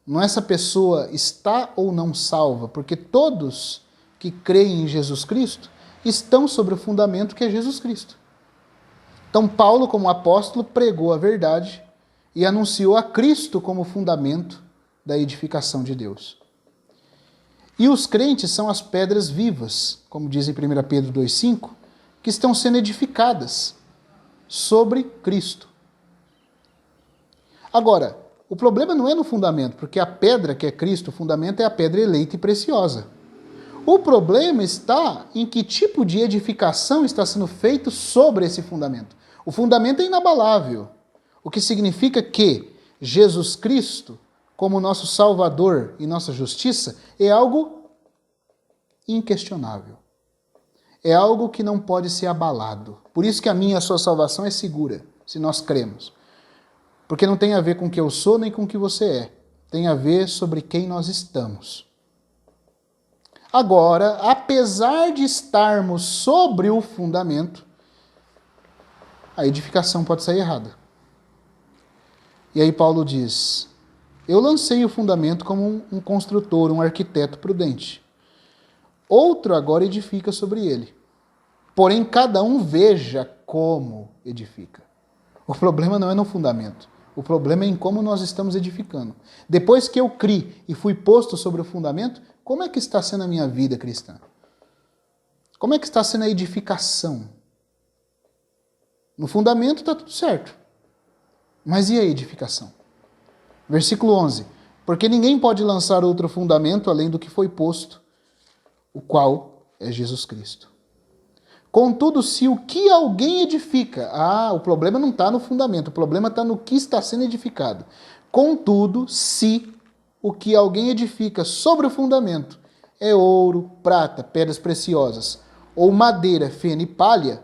Não é essa pessoa está ou não salva, porque todos que creem em Jesus Cristo estão sobre o fundamento que é Jesus Cristo. Então Paulo, como apóstolo, pregou a verdade e anunciou a Cristo como fundamento da edificação de Deus. E os crentes são as pedras vivas, como diz em 1 Pedro 2,5, que estão sendo edificadas sobre Cristo. Agora, o problema não é no fundamento, porque a pedra que é Cristo, o fundamento é a pedra eleita e preciosa. O problema está em que tipo de edificação está sendo feito sobre esse fundamento. O fundamento é inabalável, o que significa que Jesus Cristo, como nosso Salvador e nossa justiça, é algo inquestionável. É algo que não pode ser abalado. Por isso que a minha e a sua salvação é segura, se nós cremos. Porque não tem a ver com o que eu sou nem com o que você é. Tem a ver sobre quem nós estamos. Agora, apesar de estarmos sobre o fundamento, a edificação pode sair errada. E aí Paulo diz: eu lancei o fundamento como um construtor, um arquiteto prudente. Outro agora edifica sobre ele. Porém, cada um veja como edifica. O problema não é no fundamento. O problema é em como nós estamos edificando. Depois que eu criei e fui posto sobre o fundamento, como é que está sendo a minha vida cristã? Como é que está sendo a edificação? No fundamento está tudo certo. Mas e a edificação? Versículo 11. Porque ninguém pode lançar outro fundamento além do que foi posto, o qual é Jesus Cristo. Contudo, se o que alguém edifica... o problema não está no fundamento, o problema está no que está sendo edificado. Contudo, se o que alguém edifica sobre o fundamento é ouro, prata, pedras preciosas, ou madeira, feno e palha,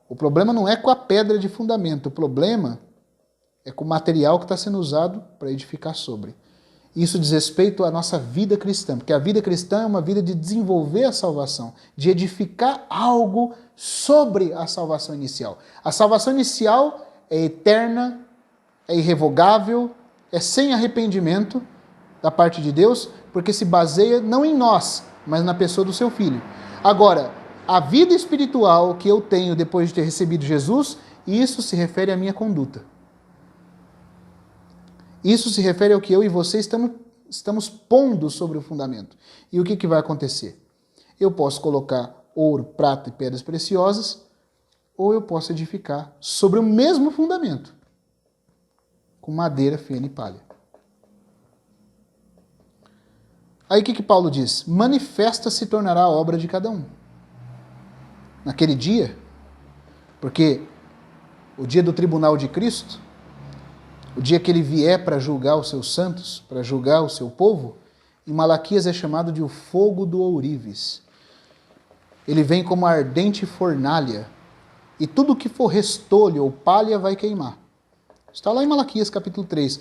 o problema não é com a pedra de fundamento, o problema é com o material que está sendo usado para edificar sobre. Isso diz respeito à nossa vida cristã, porque a vida cristã é uma vida de desenvolver a salvação, de edificar algo sobre a salvação inicial. A salvação inicial é eterna, é irrevogável, é sem arrependimento da parte de Deus, porque se baseia não em nós, mas na pessoa do seu Filho. Agora, a vida espiritual que eu tenho depois de ter recebido Jesus, isso se refere à minha conduta. Isso se refere ao que eu e você estamos estamos pondo sobre o fundamento. E o que vai acontecer? Eu posso colocar ouro, prata e pedras preciosas, ou eu posso edificar sobre o mesmo fundamento, com madeira, feno e palha. Aí o que Paulo diz? Manifesta se tornará a obra de cada um. Naquele dia, porque o dia do tribunal de Cristo, o dia que ele vier para julgar os seus santos, para julgar o seu povo, em Malaquias é chamado de o fogo do ourives. Ele vem como a ardente fornalha, e tudo que for restolho ou palha vai queimar. Está lá em Malaquias capítulo 3.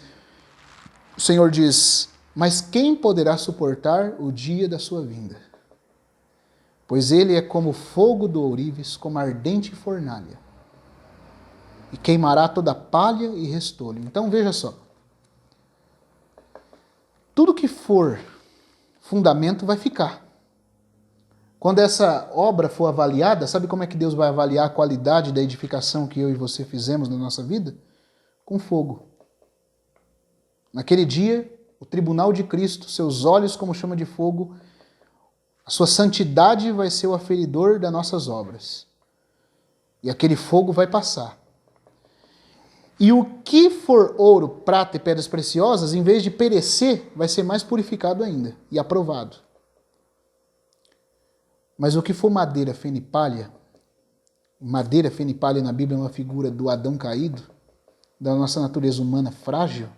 O Senhor diz: mas quem poderá suportar o dia da sua vinda? Pois ele é como fogo do ourives, como ardente fornalha, e queimará toda palha e restolho. Então veja só, tudo que for fundamento vai ficar. Quando essa obra for avaliada, sabe como é que Deus vai avaliar a qualidade da edificação que eu e você fizemos na nossa vida? Com fogo. Naquele dia, o tribunal de Cristo, seus olhos como chama de fogo, a sua santidade vai ser o aferidor das nossas obras. E aquele fogo vai passar. E o que for ouro, prata e pedras preciosas, em vez de perecer, vai ser mais purificado ainda e aprovado. Mas o que for madeira, feno e palha na Bíblia é uma figura do Adão caído, da nossa natureza humana frágil.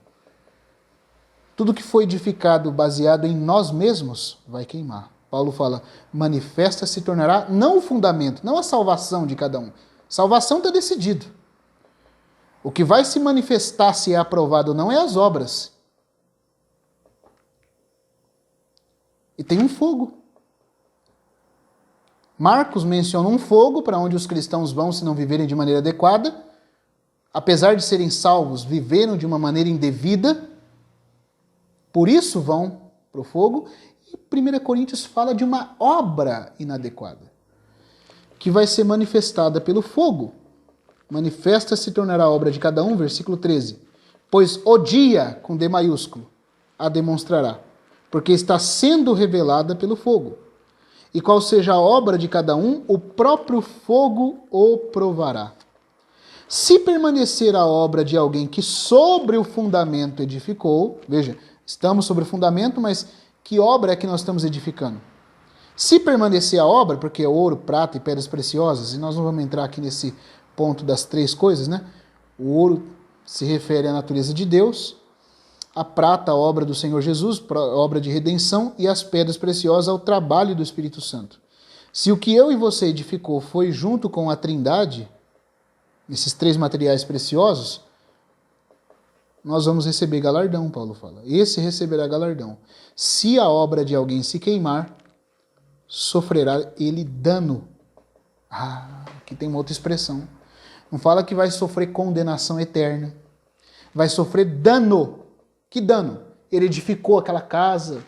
Tudo que foi edificado baseado em nós mesmos vai queimar. Paulo fala, manifesta se tornará não o fundamento, não a salvação de cada um. Salvação está decidido. O que vai se manifestar se é aprovado ou não é as obras. E tem um fogo. Marcos menciona um fogo para onde os cristãos vão se não viverem de maneira adequada. Apesar de serem salvos, viveram de uma maneira indevida. Por isso vão para o fogo. E 1 Coríntios fala de uma obra inadequada, que vai ser manifestada pelo fogo. Manifesta se tornará a obra de cada um, versículo 13. Pois o dia, com D maiúsculo, a demonstrará, porque está sendo revelada pelo fogo. E qual seja a obra de cada um, o próprio fogo o provará. Se permanecer a obra de alguém que sobre o fundamento edificou, veja, estamos sobre o fundamento, mas que obra é que nós estamos edificando? Se permanecer a obra, porque é ouro, prata e pedras preciosas, e nós não vamos entrar aqui nesse ponto das três coisas, né? O ouro se refere à natureza de Deus, a prata, a obra do Senhor Jesus, obra de redenção, e as pedras preciosas ao trabalho do Espírito Santo. Se o que eu e você edificou foi junto com a Trindade, esses três materiais preciosos, nós vamos receber galardão, Paulo fala. Esse receberá galardão. Se a obra de alguém se queimar, sofrerá ele dano. Aqui tem uma outra expressão. Não fala que vai sofrer condenação eterna. Vai sofrer dano. Que dano? Ele edificou aquela casa,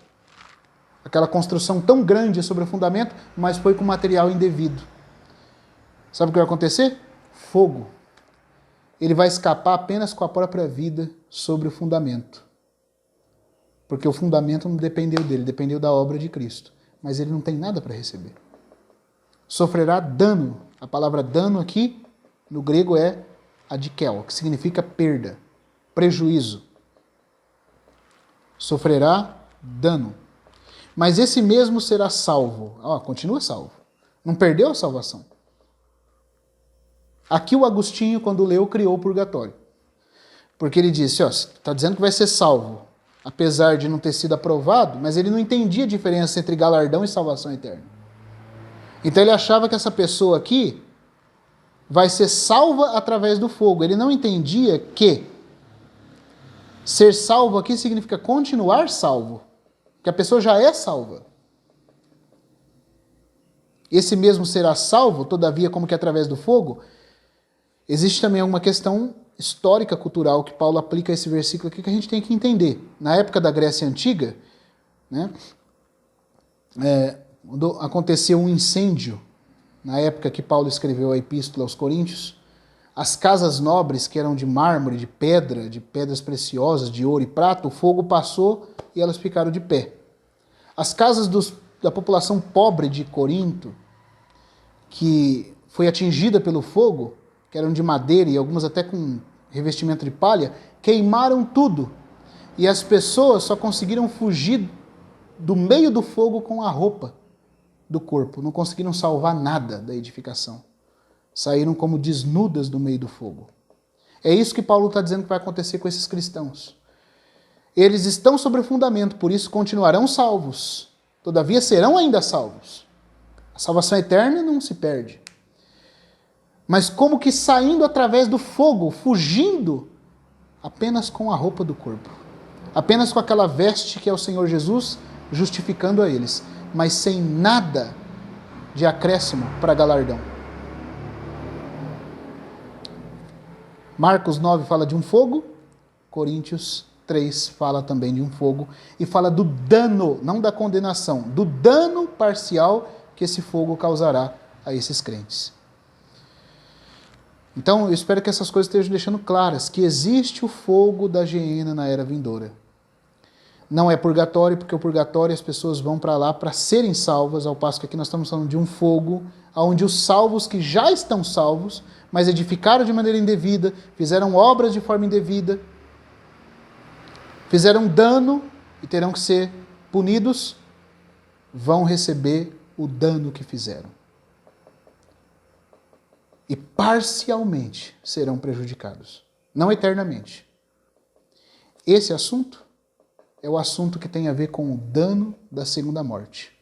aquela construção tão grande sobre o fundamento, mas foi com material indevido. Sabe o que vai acontecer? Fogo. Ele vai escapar apenas com a própria vida sobre o fundamento. Porque o fundamento não dependeu dele, dependeu da obra de Cristo. Mas ele não tem nada para receber. Sofrerá dano. A palavra dano aqui, no grego, é adikel, que significa perda, prejuízo. Sofrerá dano. Mas esse mesmo será salvo. Continua salvo. Não perdeu a salvação. Aqui o Agostinho, quando leu, criou o purgatório. Porque ele disse, está dizendo que vai ser salvo, apesar de não ter sido aprovado, mas ele não entendia a diferença entre galardão e salvação eterna. Então ele achava que essa pessoa aqui vai ser salva através do fogo. Ele não entendia que ser salvo aqui significa continuar salvo, que a pessoa já é salva. Esse mesmo será salvo, todavia, como que através do fogo. Existe também uma questão histórica, cultural, que Paulo aplica a esse versículo aqui, que a gente tem que entender. Na época da Grécia Antiga, né, quando aconteceu um incêndio, na época que Paulo escreveu a Epístola aos Coríntios, As casas nobres, que eram de mármore, de pedras preciosas, de ouro e prata, o fogo passou e elas ficaram de pé. As casas da população pobre de Corinto, que foi atingida pelo fogo, que eram de madeira e algumas até com revestimento de palha, queimaram tudo. E as pessoas só conseguiram fugir do meio do fogo com a roupa do corpo. Não conseguiram salvar nada da edificação. Saíram como desnudas do meio do fogo. É isso que Paulo está dizendo que vai acontecer com esses cristãos. Eles estão sobre o fundamento, por isso continuarão salvos. Todavia serão ainda salvos. A salvação eterna não se perde. Mas como que saindo através do fogo, fugindo apenas com a roupa do corpo. Apenas com aquela veste que é o Senhor Jesus, justificando a eles. Mas sem nada de acréscimo para galardão. Marcos 9 fala de um fogo, Coríntios 3 fala também de um fogo, e fala do dano, não da condenação, do dano parcial que esse fogo causará a esses crentes. Então, eu espero que essas coisas estejam deixando claras, que existe o fogo da geena na era vindoura. Não é purgatório, porque o purgatório as pessoas vão para lá para serem salvas, ao passo que aqui nós estamos falando de um fogo, onde os salvos que já estão salvos, mas edificaram de maneira indevida, fizeram obras de forma indevida, fizeram dano e terão que ser punidos, vão receber o dano que fizeram. E parcialmente serão prejudicados, não eternamente. Esse assunto é o assunto que tem a ver com o dano da segunda morte.